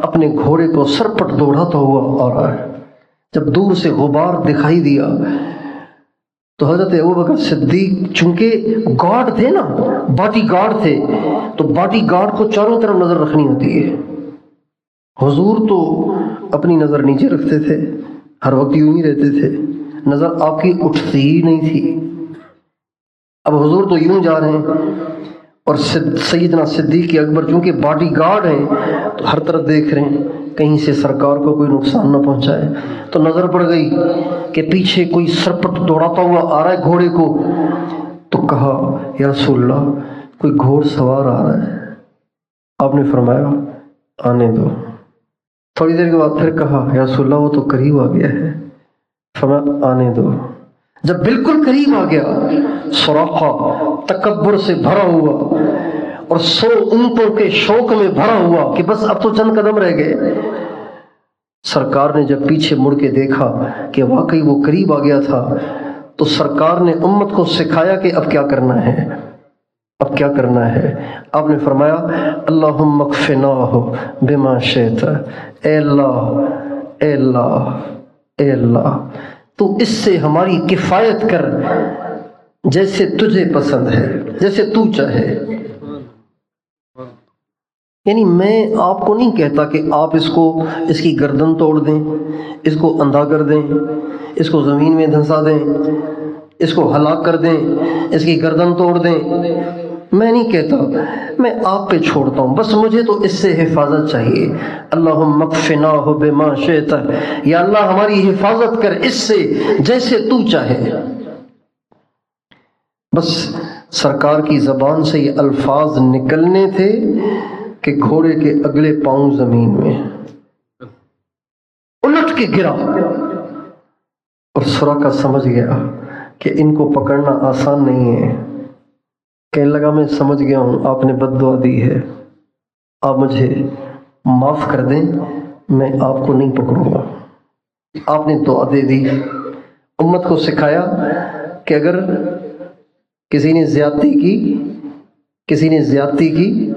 اپنے گھوڑے کو سرپٹ دوڑاتا ہوا آ رہا ہے۔ جب دور سے غبار دکھائی دیا تو حضرت ابوبکر صدیق چونکہ گارڈ تھے نا، باڈی گارڈ تھے، تو باڈی گارڈ کو چاروں طرف نظر رکھنی ہوتی ہے۔ حضور تو اپنی نظر نیچے رکھتے تھے، ہر وقت یوں ہی رہتے تھے، نظر آپ کی اٹھتی ہی نہیں تھی۔ اب حضور تو یوں جا رہے ہیں اور سیدنا صدیق اکبر چونکہ باڈی گارڈ ہیں تو ہر طرف دیکھ رہے ہیں کہیں سے سرکار کو کوئی نقصان نہ پہنچائے۔ تو نظر پڑ گئی کہ پیچھے کوئی سرپٹ دوڑاتا ہوا آ رہا ہے گھوڑے کو، تو کہا یا رسول اللہ کوئی گھوڑ سوار آ رہا ہے۔ آپ نے فرمایا آنے دو، تھوڑی دیر کے بعد پھر کہا یا رسول اللہ وہ تو قریب آ گیا ہے، فرمایا آنے دو۔ جب بالکل قریب آ گیا، سراقہ تکبر سے بھرا ہوا اور 100 اونٹوں کے شوق میں بھرا ہوا کہ بس اب تو چند قدم رہ گئے۔ سرکار نے جب پیچھے مڑ کے دیکھا کہ واقعی وہ قریب آ گیا تھا، تو سرکار نے امت کو سکھایا کہ اب کیا کرنا ہے، اب کیا کرنا ہے۔ آپ نے فرمایا اللہم اکفناہ بما شئت، اے اللہ اے اللہ اے اللہ تو اس سے ہماری کفایت کر جیسے تجھے پسند ہے، جیسے تو چاہے۔ یعنی میں آپ کو نہیں کہتا کہ آپ اس کی گردن توڑ دیں، اس کو اندھا کر دیں، اس کو زمین میں دھنسا دیں، اس کو ہلاک کر دیں، اس کی گردن توڑ دیں، میں نہیں کہتا، میں آپ پہ چھوڑتا ہوں، بس مجھے تو اس سے حفاظت چاہیے۔ اللہم اکفناہ بما شئت، یا اللہ ہماری حفاظت کر اس سے جیسے تو چاہے۔ بس سرکار کی زبان سے یہ الفاظ نکلنے تھے کہ گھوڑے کے اگلے پاؤں زمین میں الٹ کے گرا، اور سراقہ سمجھ گیا کہ ان کو پکڑنا آسان نہیں ہے۔ کہنے لگا میں سمجھ گیا ہوں، آپ نے بد دعا دی ہے، آپ مجھے معاف کر دیں، میں آپ کو نہیں پکڑوں گا۔ آپ نے دعا دے دی، امت کو سکھایا کہ اگر کسی نے زیادتی کی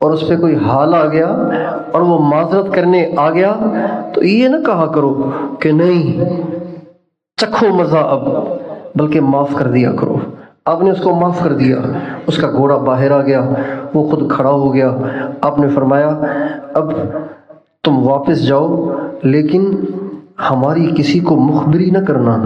اور اس پہ کوئی حال آ گیا اور وہ معذرت کرنے آ گیا تو یہ نہ کہا کرو کہ نہیں چکھو مزہ اب، بلکہ معاف کر دیا کرو۔ آپ نے اس کو معاف کر دیا، اس کا گھوڑا باہر آ گیا، وہ خود کھڑا ہو گیا۔ آپ نے فرمایا اب تم واپس جاؤ، لیکن ہماری کسی کو مخبری نہ کرنا،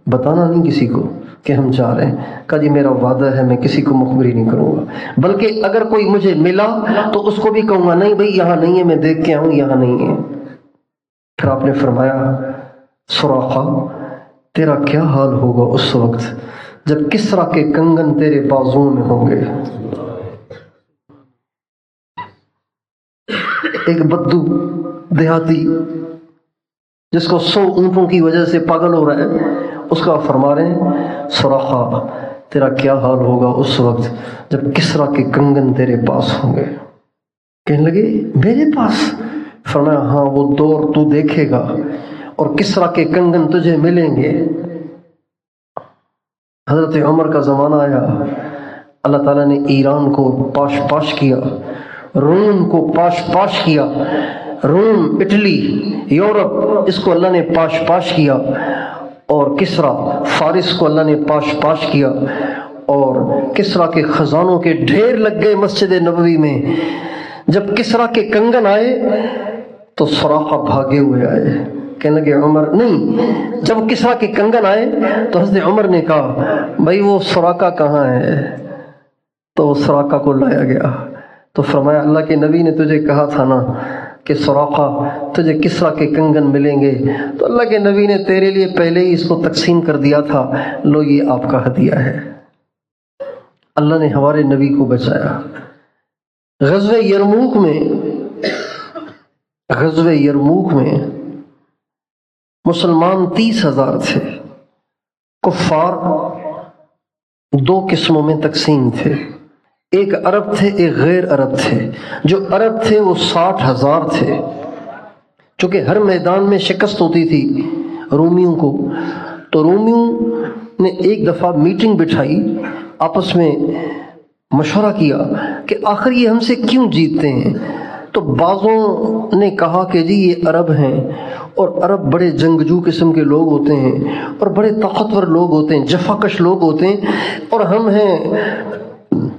بتانا نہیں کسی کو کہ ہم جا رہے ہیں۔ کہا جی میرا وعدہ ہے میں کسی کو مخبری نہیں کروں گا، بلکہ اگر کوئی مجھے ملا تو اس کو بھی کہوں گا نہیں بھئی یہاں نہیں ہے، میں دیکھ کے آؤں یہاں نہیں ہے۔ پھر آپ نے فرمایا سراقہ تیرا کیا حال ہوگا اس وقت جب کسریٰ کے کنگن تیرے بازوؤں میں ہوں گے۔ ایک بدو دیہاتی جس کو 100 اونٹوں کی وجہ سے پاگل ہو رہا ہے، اس کا فرما رہے ہیں سراقہ تیرا کیا حال ہوگا اس وقت جب کسریٰ کے کنگن تیرے پاس ہوں گے۔ کہنے لگے میرے پاس؟ فرمایا ہاں وہ دور تو دیکھے گا اور کسریٰ کے کنگن تجھے ملیں گے۔ حضرت عمر کا زمانہ آیا، اللہ تعالیٰ نے ایران کو پاش پاش کیا، روم کو پاش پاش کیا، روم، اٹلی، یورپ، اس کو اللہ نے پاش پاش کیا، اور کسریٰ فارس کو اللہ نے پاش پاش کیا، اور کسریٰ کے خزانوں کے ڈھیر لگ گئے مسجد نبوی میں۔ جب کسریٰ کے کنگن آئے تو سراقہ بھاگے ہوئے آئے، کہنے لگے عمر نہیں۔ جب کسریٰ کے کنگن آئے تو حضرت عمر نے کہا بھائی وہ سراقہ کہاں ہے؟ تو سراقہ کو لایا گیا تو فرمایا اللہ کے نبی نے تجھے کہا تھا نا کہ سراقہ تجھے کسریٰ کے کنگن ملیں گے، تو اللہ کے نبی نے تیرے لیے پہلے ہی اس کو تقسیم کر دیا تھا، لو یہ آپ کا ہدیہ ہے۔ اللہ نے ہمارے نبی کو بچایا۔ غزوہ یرموک میں مسلمان 30,000 تھے، کفار 2 قسموں میں تقسیم تھے، ایک عرب تھے ایک غیر عرب تھے۔ جو عرب تھے وہ 60,000 تھے، چونکہ ہر میدان میں شکست ہوتی تھی رومیوں کو، تو رومیوں نے ایک دفعہ میٹنگ بٹھائی، آپس میں مشورہ کیا کہ آخر یہ ہم سے کیوں جیتتے ہیں۔ تو بعضوں نے کہا کہ جی یہ عرب ہیں، اور عرب بڑے جنگجو قسم کے لوگ ہوتے ہیں اور بڑے طاقتور لوگ ہوتے ہیں، جفاکش لوگ ہوتے ہیں، اور ہم ہیں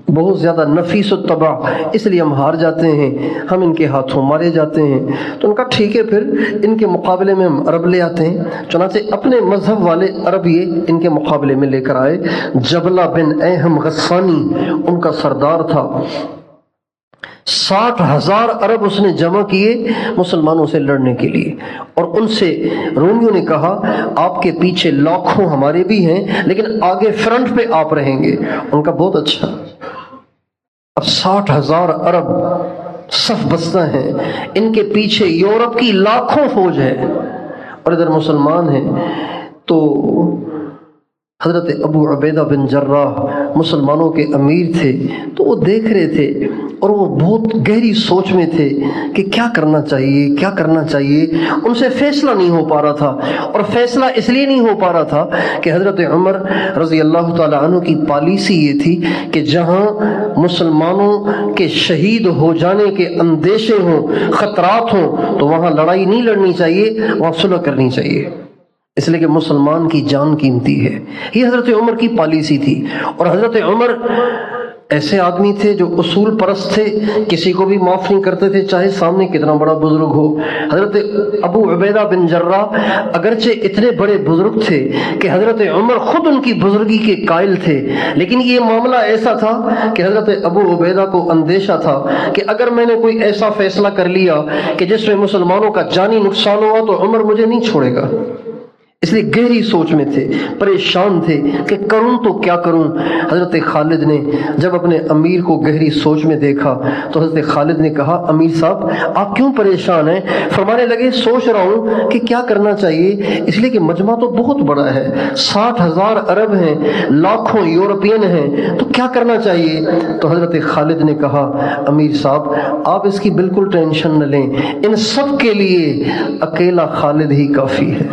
بہت زیادہ نفیس الطبع، اس لیے ہم ہار جاتے ہیں، ہم ان کے ہاتھوں مارے جاتے ہیں۔ تو ان کا ٹھیک ہے پھر ان کے مقابلے میں ہم عرب لے آتے ہیں۔ چنانچہ اپنے مذہب والے عرب یہ ان کے مقابلے میں لے کر آئے۔ جبلہ بن ایہم غسانی ان کا سردار تھا۔ 60,000 عرب اس نے جمع کیے مسلمانوں سے لڑنے کے لیے، اور ان سے رومیوں نے کہا آپ کے پیچھے لاکھوں ہمارے بھی ہیں لیکن آگے فرنٹ پہ آپ رہیں گے۔ ان کا بہت اچھا۔ اب 60,000 عرب صف بستہ ہیں، ان کے پیچھے یورپ کی لاکھوں فوج ہے اور ادھر مسلمان ہیں۔ تو حضرت ابو عبیدہ بن جراح مسلمانوں کے امیر تھے، تو وہ دیکھ رہے تھے اور وہ بہت گہری سوچ میں تھے کہ کیا کرنا چاہیے، کیا کرنا چاہیے۔ ان سے فیصلہ نہیں ہو پا رہا تھا، اور فیصلہ اس لیے نہیں ہو پا رہا تھا کہ حضرت عمر رضی اللہ تعالی عنہ کی پالیسی یہ تھی کہ جہاں مسلمانوں کے شہید ہو جانے کے اندیشے ہوں، خطرات ہوں، تو وہاں لڑائی نہیں لڑنی چاہیے، وہاں صلح کرنی چاہیے، اس لیے کہ مسلمان کی جان قیمتی ہے۔ یہ حضرت عمر کی پالیسی تھی۔ اور حضرت عمر ایسے آدمی تھے جو اصول پرست تھے، کسی کو بھی معاف نہیں کرتے تھے، چاہے سامنے کتنا بڑا بزرگ ہو۔ حضرت ابو عبیدہ بن جراح اگرچہ اتنے بڑے بزرگ تھے کہ حضرت عمر خود ان کی بزرگی کے قائل تھے، لیکن یہ معاملہ ایسا تھا کہ حضرت ابو عبیدہ کو اندیشہ تھا کہ اگر میں نے کوئی ایسا فیصلہ کر لیا کہ جس میں مسلمانوں کا جانی نقصان ہوا تو عمر مجھے نہیں چھوڑے گا۔ اس لیے گہری سوچ میں تھے، پریشان تھے کہ کروں تو کیا کروں۔ حضرت خالد نے جب اپنے امیر کو گہری سوچ میں دیکھا تو حضرت خالد نے کہا، امیر صاحب آپ کیوں پریشان ہیں؟ فرمانے لگے، سوچ رہا ہوں کہ کیا کرنا چاہیے، اس لیے کہ مجمع تو بہت بڑا ہے، 60,000 عرب ہیں، لاکھوں یورپین ہیں، تو کیا کرنا چاہیے؟ تو حضرت خالد نے کہا، امیر صاحب آپ اس کی بالکل ٹینشن نہ لیں، ان سب کے لیے اکیلا خالد ہی کافی ہے۔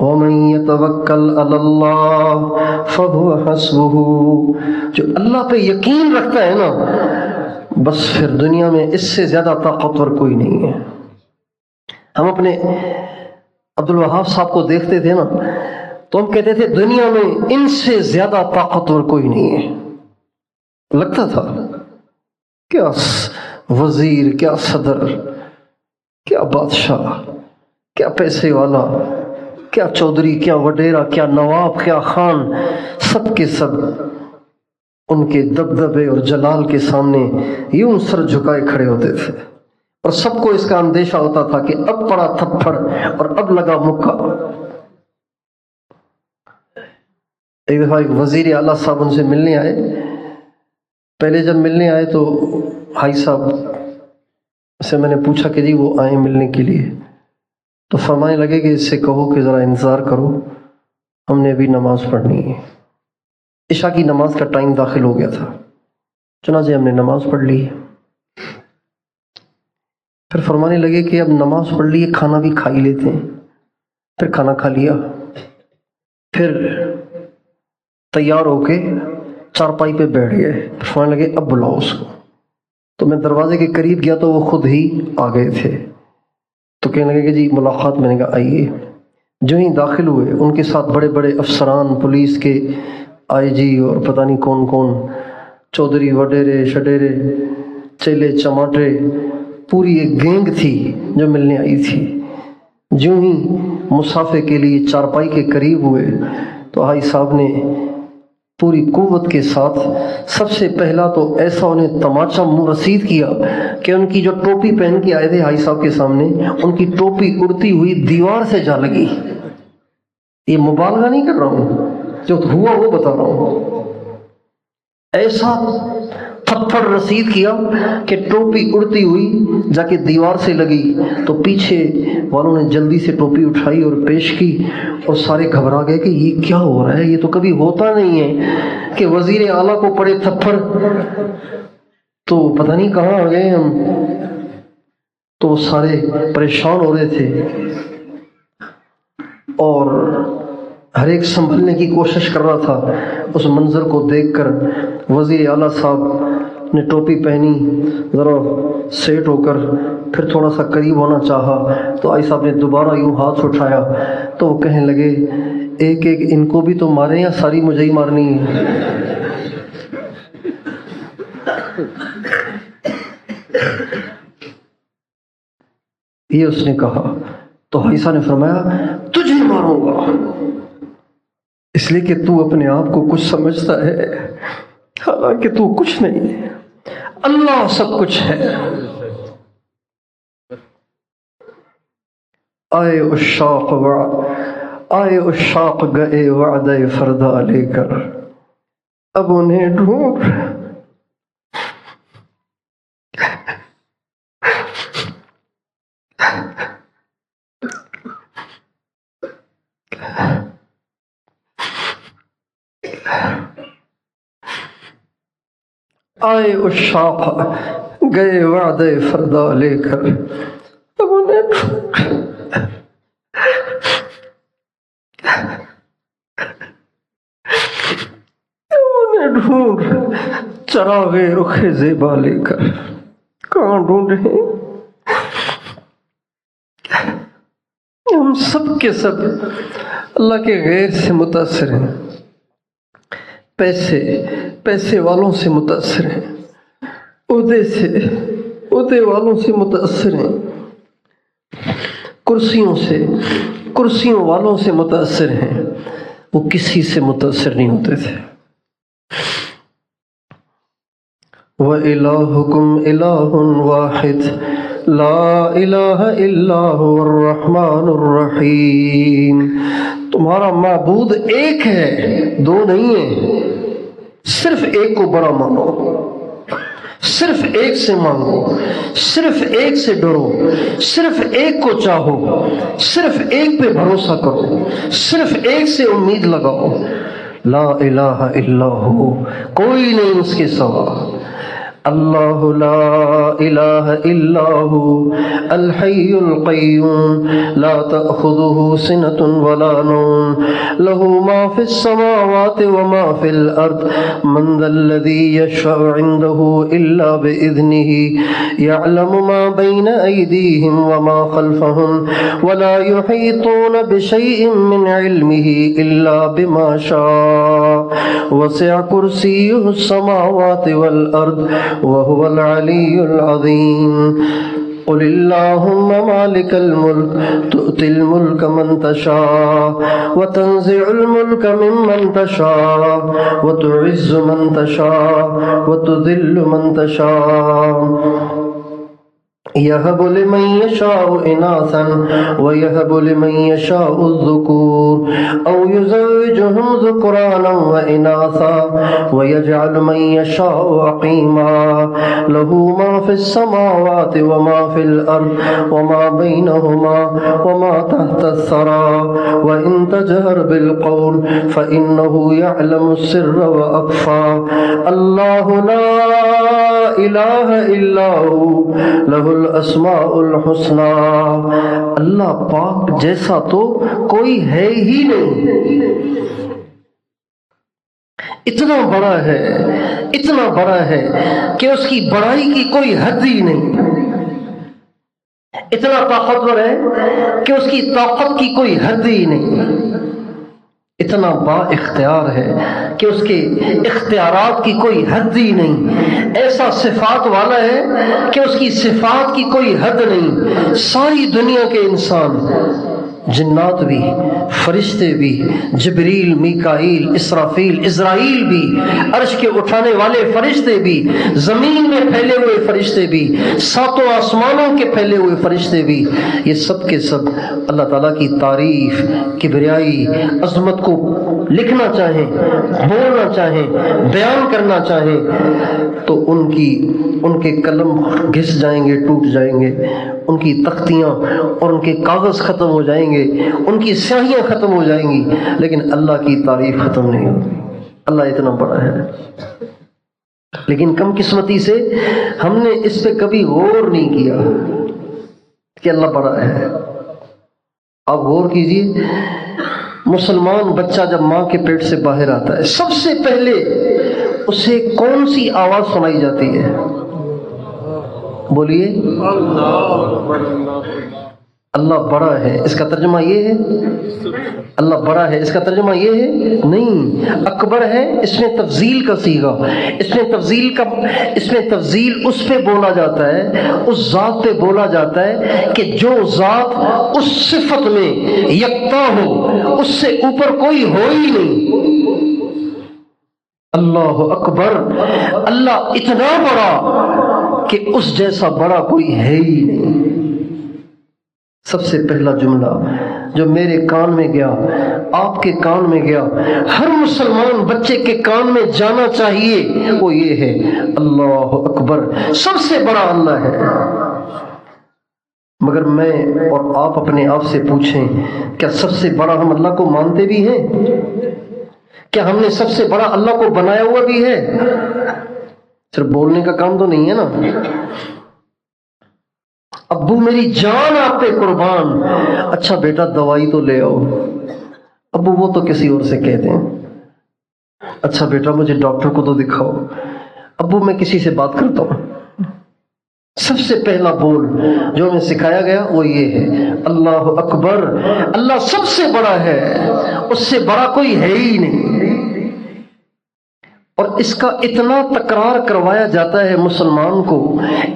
وَمَن يَتَوَكَّلْ عَلَى اللَّهِ فَهُوَ حَسْبُهُ، جو اللہ پہ یقین رکھتا ہے نا، بس پھر دنیا میں اس سے زیادہ طاقتور کوئی نہیں ہے۔ ہم اپنے عبد الوہاب صاحب کو دیکھتے تھے نا، تو ہم کہتے تھے دنیا میں ان سے زیادہ طاقتور کوئی نہیں ہے۔ لگتا تھا کیا وزیر، کیا صدر، کیا بادشاہ، کیا پیسے والا، کیا چودھری، کیا وڈیرا، کیا نواب، کیا خان، سب کے سب ان کے دبدبے اور جلال کے سامنے یوں سر جھکائے کھڑے ہوتے تھے، اور سب کو اس کا اندیشہ ہوتا تھا کہ اب پڑا تھپڑ اور اب لگا مکہ۔ ایک دفعہ ایک وزیر اعلیٰ صاحب ان سے ملنے آئے۔ پہلے جب ملنے آئے تو بھائی صاحب سے میں نے پوچھا کہ جی وہ آئے ملنے کے لیے، تو فرمانے لگے کہ اس سے کہو کہ ذرا انتظار کرو، ہم نے ابھی نماز پڑھنی ہے۔ عشاء کی نماز کا ٹائم داخل ہو گیا تھا، چنانچہ ہم نے نماز پڑھ لی۔ پھر فرمانے لگے کہ اب نماز پڑھ لی، کھانا بھی کھا ہی لیتے ہیں۔ پھر کھانا کھا لیا، پھر تیار ہو کے چارپائی پہ بیٹھ گئے۔ پھر فرمانے لگے اب بلاؤ اس کو۔ تو میں دروازے کے قریب گیا تو وہ خود ہی آ گئے تھے، تو کہنے لگے کہ جی ملاقات۔ میں نے کہا آئیے۔ جو ہی داخل ہوئے ان کے ساتھ بڑے بڑے افسران، پولیس کے آئی جی اور پتہ نہیں کون کون، چودھری وڈیرے شڈیرے، چیلے چماٹے، پوری ایک گینگ تھی جو ملنے آئی تھی۔ جو ہی مصافحے کے لیے چارپائی کے قریب ہوئے تو آئی صاحب نے پوری قوت کے ساتھ سب سے پہلا تو ایسا انہیں تماچا منہ رسید کیا کہ ان کی جو ٹوپی پہن کے آئے تھے حاجی صاحب کے سامنے، ان کی ٹوپی اڑتی ہوئی دیوار سے جا لگی۔ یہ مبالغہ نہیں کر رہا ہوں، جو ہوا وہ بتا رہا ہوں۔ ایسا تھپڑ رسید کیا کہ ٹوپی اڑتی ہوئی جا کے دیوار سے لگی، تو پیچھے والوں نے جلدی سے ٹوپی اٹھائی اور پیش کی، اور سارے گھبرا گئے کہ یہ کیا ہو رہا ہے، یہ تو کبھی ہوتا نہیں ہے کہ وزیر اعلیٰ کو پڑے تھپڑ، تو پتہ نہیں کہاں آ گئے ہم۔ تو سارے پریشان ہو رہے تھے اور ہر ایک سنبھلنے کی کوشش کر رہا تھا۔ اس منظر کو دیکھ کر وزیر اعلیٰ صاحب نے ٹوپی پہنی، ذرا سیٹ ہو کر پھر تھوڑا سا قریب ہونا چاہا، تو آئی صاحب نے دوبارہ یوں ہاتھ اٹھایا، تو وہ کہنے لگے ایک ایک ان کو بھی تو مارے یا ساری مجھے ہی مارنی ہے؟ یہ اس نے کہا تو حاجی صاحب نے فرمایا تجھے ماروں گا، اس لیے کہ تو اپنے آپ کو کچھ سمجھتا ہے، حالانکہ تو کچھ نہیں ہے، اللہ سب کچھ ہے۔ آئے عشاق گئے وعدہ فردا لے کر، اب انہیں ڈھونڈ آئے عشاق گئے وعدے فردا لے کر، اب انہیں ڈھونڈ چراغے رخ زیبا لے کر، کہاں ڈھونڈے؟ ہم سب کے سب اللہ کے غیر سے متاثر ہیں، پیسے والوں سے متاثر ہیں، عہدے والوں سے متاثر ہیں، کرسیوں والوں سے متاثر ہیں، وہ کسی سے متاثر نہیں ہوتے تھے۔ وَإِلَٰهُكُمْ إِلَٰهٌ وَاحِدٌ لَا إِلَٰهَ إِلَّا هُوَ الرَّحْمَٰنُ الرَّحِيمُ، تمہارا معبود ایک ہے، دو نہیں ہے، صرف ایک کو بڑا مانو، صرف ایک سے مانگو، صرف ایک سے ڈرو، صرف ایک کو چاہو، صرف ایک پہ بھروسہ کرو، صرف ایک سے امید لگاؤ۔ لا الہ الا ہو، کوئی نہیں اس کے سوا۔ اللہ لا الہ الا ہو الحی القیوم لا تأخذہ سنۃ ولا نوم لہ ما فی السماوات وما فی الارض من ذا الذی یشفع عنده الا بإذنہ یعلم ما بین ایدیہم وما خلفہم ولا یحیطون بشیء من علمہ الا بما شاء وسع کرسیہ السماوات والارض وهو العلي العظيم۔ قل اللهم مالك الملك تؤتي الملك من تشاء وتنزع الملك ممن تشاء وتعز من تشاء وتذل من تشاء يهب لمن يشاء إناثا ويهب لمن يشاء الذكور أو يزوجهم ذكرانا وإناثا ويجعل من يشاء عقيما له ما في السماوات وما في الأرض وما بينهما وما تحت الثرى وإن تجهر بالقول فإنه يعلم السر وأخفى الله لا إله إلا هو له الاسماء الحسنى۔ اللہ پاک جیسا تو کوئی ہے ہی نہیں، اتنا بڑا ہے کہ اس کی بڑائی کی کوئی حد ہی نہیں، اتنا طاقتور ہے کہ اس کی طاقت کی کوئی حد ہی نہیں، اتنا با اختیار ہے کہ اس کے اختیارات کی کوئی حد ہی نہیں، ایسا صفات والا ہے کہ اس کی صفات کی کوئی حد نہیں۔ ساری دنیا کے انسان، جنات بھی، فرشتے بھی، جبریل، میکائیل، اسرافیل، عزرائیل بھی، عرش کے اٹھانے والے فرشتے بھی، زمین میں پھیلے ہوئے فرشتے بھی، ساتوں آسمانوں کے پھیلے ہوئے فرشتے بھی، یہ سب کے سب اللہ تعالیٰ کی تعریف، کبریائی، عظمت کو لکھنا چاہیں، بولنا چاہیں، بیان کرنا چاہیں تو ان کے قلم گھس جائیں گے، ٹوٹ جائیں گے، ان کی تختیاں اور ان کے کاغذ ختم ہو جائیں گے، ان کی سیاہیاں ختم ہو جائیں گی، لیکن اللہ کی تعریف ختم نہیں ہوگی۔ اللہ اتنا بڑا ہے، لیکن کم قسمتی سے ہم نے اس پہ کبھی غور نہیں کیا کہ اللہ بڑا ہے۔ آپ غور کیجئے، مسلمان بچہ جب ماں کے پیٹ سے باہر آتا ہے، سب سے پہلے اسے کون سی آواز سنائی جاتی ہے؟ بولیے، اللہ بڑا ہے۔ اس کا ترجمہ یہ ہے؟ اللہ بڑا ہے اس کا ترجمہ یہ ہے؟ نہیں، اکبر ہے اس میں تفضیل کا صیغہ، اس میں تفضیل اس پہ بولا جاتا ہے، اس ذات پہ بولا جاتا ہے کہ جو ذات اس صفت میں یکتا ہو، اس سے اوپر کوئی ہو ہی نہیں۔ اللہ اکبر، اللہ اتنا بڑا کہ اس جیسا بڑا کوئی ہے ہی نہیں۔ سب سے پہلا جملہ جو میرے کان میں گیا، آپ کے کان میں گیا، ہر مسلمان بچے کے کان میں جانا چاہیے، وہ یہ ہے اللہ اکبر، سب سے بڑا اللہ ہے۔ مگر میں اور آپ اپنے آپ سے پوچھیں، کیا سب سے بڑا ہم اللہ کو مانتے بھی ہیں؟ کیا ہم نے سب سے بڑا اللہ کو بنایا ہوا بھی ہے؟ صرف بولنے کا کام تو نہیں ہے نا. ابو میری جان آپ پہ قربان. اچھا بیٹا دوائی تو لے آؤ. ابو وہ تو کسی اور سے کہتے ہیں. اچھا بیٹا مجھے ڈاکٹر کو تو دکھاؤ. ابو میں کسی سے بات کرتا ہوں. سب سے پہلا بول جو ہمیں سکھایا گیا وہ یہ ہے اللہ اکبر. اللہ سب سے بڑا ہے، اس سے بڑا کوئی ہے ہی نہیں. اور اس کا اتنا تکرار کروایا جاتا ہے مسلمان کو،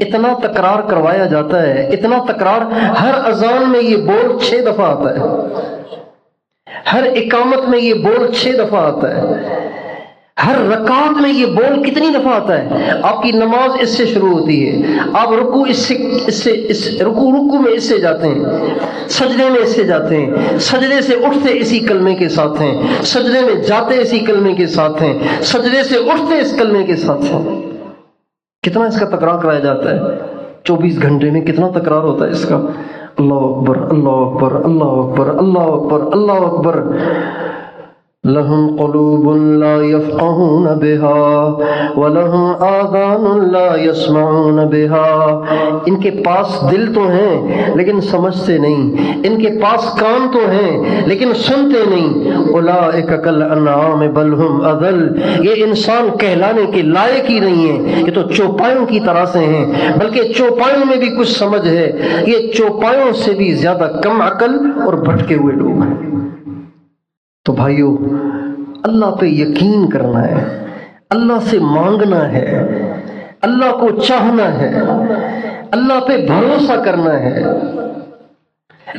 اتنا تکرار کروایا جاتا ہے، اتنا تکرار. ہر اذان میں یہ بول 6 دفعہ آتا ہے، ہر اقامت میں یہ بول 6 دفعہ آتا ہے، ہر رکعت میں یہ بول کتنی دفعہ آتا ہے. آپ کی نماز اس سے شروع ہوتی ہے، آپ رکوع رکوع میں اس سے جاتے ہیں، سجدے میں اس سے جاتے ہیں، سجدے سے اٹھتے اسی کلمے کے ساتھ ہیں، سجدے میں جاتے اسی کلمے کے ساتھ ہیں، سجدے سے اٹھتے اس کلمے کے ساتھ ہیں. کتنا اس کا تکرار کرایا جاتا ہے 24 گھنٹے میں، کتنا تکرار ہوتا ہے اس کا. اللہ اکبر اللہ اکبر اللہ اکبر اللہ اکبر اللہ اکبر. لهم قلوب لا يفقهون بها ولهم آذان لا يسمعون بها. ان کے پاس دل تو ہیں لیکن سمجھتے نہیں، ان کے پاس کان تو ہیں لیکن سنتے نہیں. اولئک کالانعام بل هم اضل. یہ انسان کہلانے کے لائق ہی نہیں ہے، یہ تو چوپایوں کی طرح سے ہیں، بلکہ چوپایوں میں بھی کچھ سمجھ ہے، یہ چوپایوں سے بھی زیادہ کم عقل اور بھٹکے ہوئے لوگ ہیں. تو بھائیو اللہ پہ یقین کرنا ہے، اللہ سے مانگنا ہے، اللہ کو چاہنا ہے، اللہ پہ بھروسہ کرنا ہے،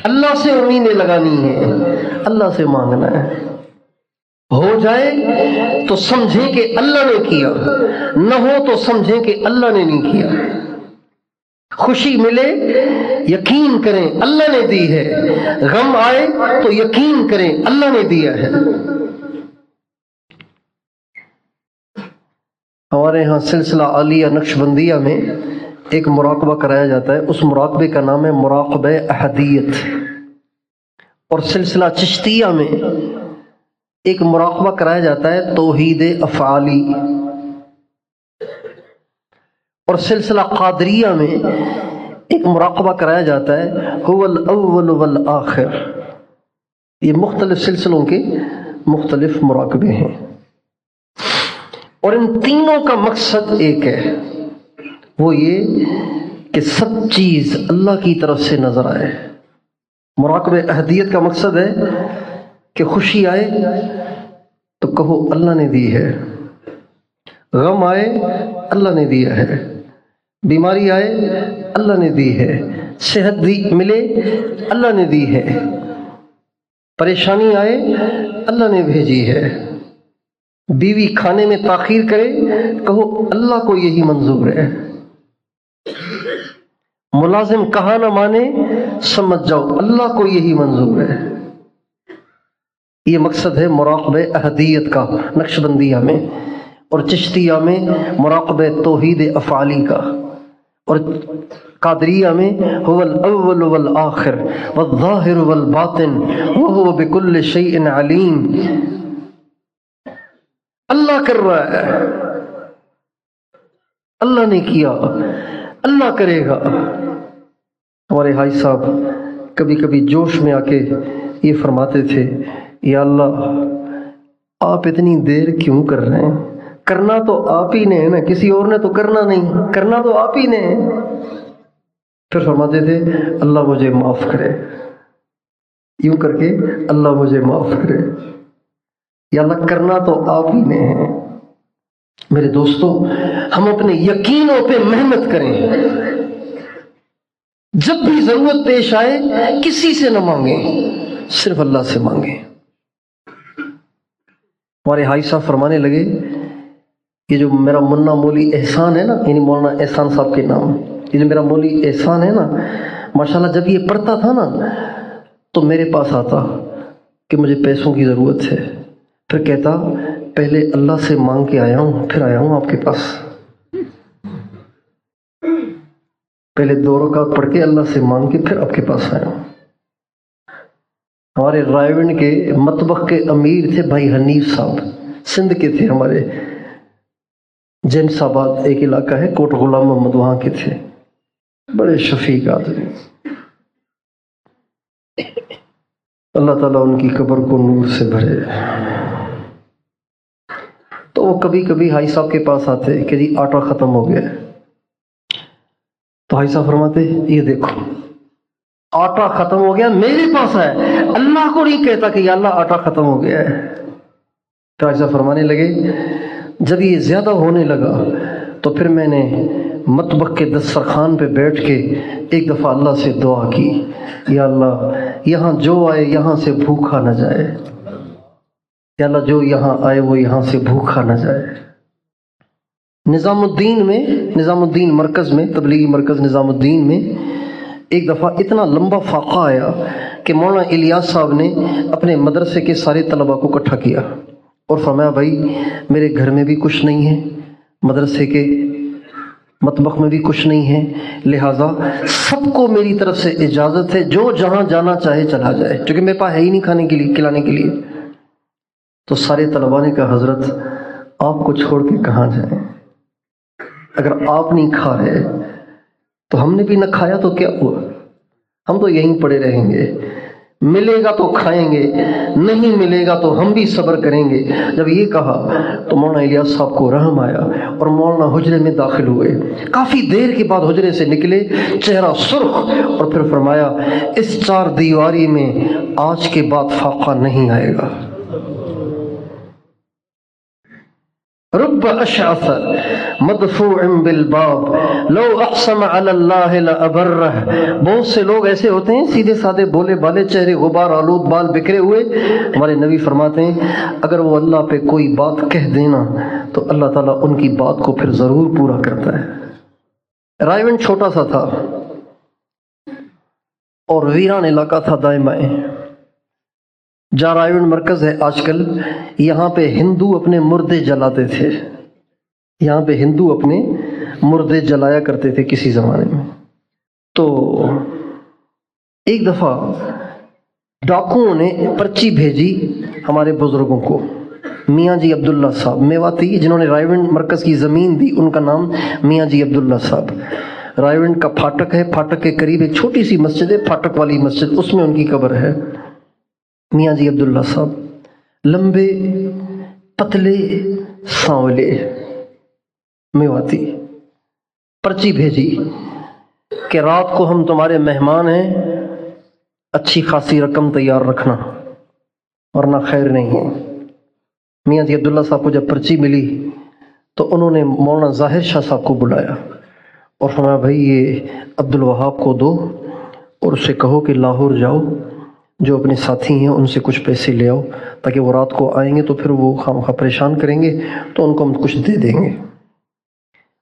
اللہ سے امیدیں لگانی ہے، اللہ سے مانگنا ہے. ہو جائے تو سمجھیں کہ اللہ نے کیا، نہ ہو تو سمجھیں کہ اللہ نے نہیں کیا. خوشی ملے یقین کریں اللہ نے دی ہے، غم آئے تو یقین کریں اللہ نے دیا ہے. ہمارے ہاں سلسلہ عالیہ نقشبندیہ میں ایک مراقبہ کرایا جاتا ہے، اس مراقبے کا نام ہے مراقبہ احدیت. اور سلسلہ چشتیہ میں ایک مراقبہ کرایا جاتا ہے توحید افعالی. اور سلسلہ قادریہ میں ایک مراقبہ کرایا جاتا ہے هو الاول والآخر. یہ مختلف سلسلوں کے مختلف مراقبے ہیں، اور ان تینوں کا مقصد ایک ہے، وہ یہ کہ سب چیز اللہ کی طرف سے نظر آئے. مراقبہ احدیت کا مقصد ہے کہ خوشی آئے تو کہو اللہ نے دی ہے، غم آئے اللہ نے دیا ہے، بیماری آئے اللہ نے دی ہے، صحت ملے اللہ نے دی ہے، پریشانی آئے اللہ نے بھیجی ہے، بیوی کھانے میں تاخیر کرے کہو اللہ کو یہی منظور ہے، ملازم کہا نہ مانے سمجھ جاؤ اللہ کو یہی منظور ہے. یہ مقصد ہے مراقبہ احدیت کا نقشبندیہ میں، اور چشتیہ میں مراقبہ توحید افعالی کا، اور قادریہ میں هو الاول والآخر والظاہر والباطن وهو بكل شيء علیم. اللہ کر رہا ہے، اللہ نے کیا، اللہ کرے گا. ہمارے بھائی صاحب کبھی کبھی جوش میں آ کے یہ فرماتے تھے یا اللہ آپ اتنی دیر کیوں کر رہے ہیں؟ کرنا تو آپ ہی نے ہے نا، کسی اور نے تو کرنا نہیں، کرنا تو آپ ہی نے ہے. پھر فرماتے تھے اللہ مجھے معاف کرے، یوں کر کے اللہ مجھے معاف کرے، یا اللہ کرنا تو آپ ہی نے ہے. میرے دوستو ہم اپنے یقینوں پہ محنت کریں، جب بھی ضرورت پیش آئے کسی سے نہ مانگیں، صرف اللہ سے مانگیں. ہمارے حاج صاحب فرمانے لگے یہ جو میرا منا مولی احسان ہے نا، یعنی مولانا احسان صاحب کے نام، یہ جو میرا مولی احسان ہے نا، ماشاءاللہ جب یہ پڑھتا تھا نا تو میرے پاس آتا کہ مجھے پیسوں کی ضرورت ہے، پھر کہتا پہلے اللہ سے مانگ کے آیا ہوں پھر آیا ہوں آپ کے پاس، پہلے 2 رکعت پڑھ کے اللہ سے مانگ کے پھر آپ کے پاس آیا ہوں. ہمارے رائے گنج کے مطبخ کے امیر تھے بھائی حنیف صاحب، سندھ کے تھے، ہمارے جیمس آباد ایک علاقہ ہے، کوٹ غلام محمد، وہاں کے تھے، بڑے شفیق آدمی۔ اللہ تعالیٰ ان کی قبر کو نور سے بھرے۔ تو وہ کبھی کبھی حاجی صاحب کے پاس آتے کہ جی آٹا ختم ہو گیا ہے، تو حاجی صاحب فرماتے یہ دیکھو آٹا ختم ہو گیا، میرے پاس ہے، اللہ کو نہیں کہتا کہ یا اللہ آٹا ختم ہو گیا ہے۔ تو حاجی صاحب فرمانے لگے جب یہ زیادہ ہونے لگا تو پھر میں نے مطبخ کے دسترخوان پہ بیٹھ کے ایک دفعہ اللہ سے دعا کی، یا اللہ یہاں جو آئے یہاں سے بھوکا نہ جائے، یا اللہ جو یہاں آئے وہ یہاں سے بھوکا نہ جائے۔ نظام الدین مرکز میں، تبلیغی مرکز نظام الدین میں ایک دفعہ اتنا لمبا فاقہ آیا کہ مولانا الیاس صاحب نے اپنے مدرسے کے سارے طلباء کو اکٹھا کیا اور فرمایا بھائی میرے گھر میں بھی کچھ نہیں ہے، مدرسے کے مطبخ میں بھی کچھ نہیں ہے، لہٰذا سب کو میری طرف سے اجازت ہے جو جہاں جانا چاہے چلا جائے، کیونکہ میرے پاس ہے ہی نہیں کھانے کے لیے، کھلانے کے لیے۔ تو سارے طلباء نے کہا حضرت آپ کو چھوڑ کے کہاں جائیں، اگر آپ نہیں کھا رہے تو ہم نے بھی نہ کھایا تو کیا ہوا، ہم تو یہیں پڑے رہیں گے، ملے گا تو کھائیں گے، نہیں ملے گا تو ہم بھی صبر کریں گے۔ جب یہ کہا تو مولانا الیاس صاحب کو رحم آیا اور مولانا حجرے میں داخل ہوئے، کافی دیر کے بعد حجرے سے نکلے، چہرہ سرخ، اور پھر فرمایا اس چار دیواری میں آج کے بعد فاقہ نہیں آئے گا۔ رب اشعث مدفوع بالباب لو اقسم علی اللہ لابرہ، بہت سے لوگ ایسے ہوتے ہیں سیدھے سادے بولے بالے، چہرے غبار آلود، بال بکھرے ہوئے، ہمارے نبی فرماتے ہیں اگر وہ اللہ پہ کوئی بات کہہ دینا تو اللہ تعالیٰ ان کی بات کو پھر ضرور پورا کرتا ہے۔ رائے گنج چھوٹا سا تھا اور ویران علاقہ تھا دائیں بائیں، جہاں رائے گنج مرکز ہے آج کل، یہاں پہ ہندو اپنے مردے جلاتے تھے، یہاں پہ ہندو اپنے مردے جلایا کرتے تھے کسی زمانے میں۔ تو ایک دفعہ ڈاکوؤں نے پرچی بھیجی ہمارے بزرگوں کو، میاں جی عبداللہ صاحب میواتی جنہوں نے رائے گنج مرکز کی زمین دی، ان کا نام میاں جی عبداللہ صاحب۔ رائے گنج کا پھاٹک ہے، پھاٹک کے قریب ایک چھوٹی سی مسجد ہے، پھاٹک والی مسجد، اس میں ان کی قبر ہے۔ میاں جی عبداللہ صاحب لمبے پتلے سانولے، میواتی، پرچی بھیجی کہ رات کو ہم تمہارے مہمان ہیں، اچھی خاصی رقم تیار رکھنا ورنہ خیر نہیں ہے۔ میاں جی عبداللہ صاحب کو جب پرچی ملی تو انہوں نے مولانا ظاہر شاہ صاحب کو بلایا اور فرمایا بھائی یہ عبدالوہاب کو دو اور اسے کہو کہ لاہور جاؤ، جو اپنے ساتھی ہیں ان سے کچھ پیسے لے آؤ، تاکہ وہ رات کو آئیں گے تو پھر وہ خامخواہ پریشان کریں گے تو ان کو ہم کچھ دے دیں گے۔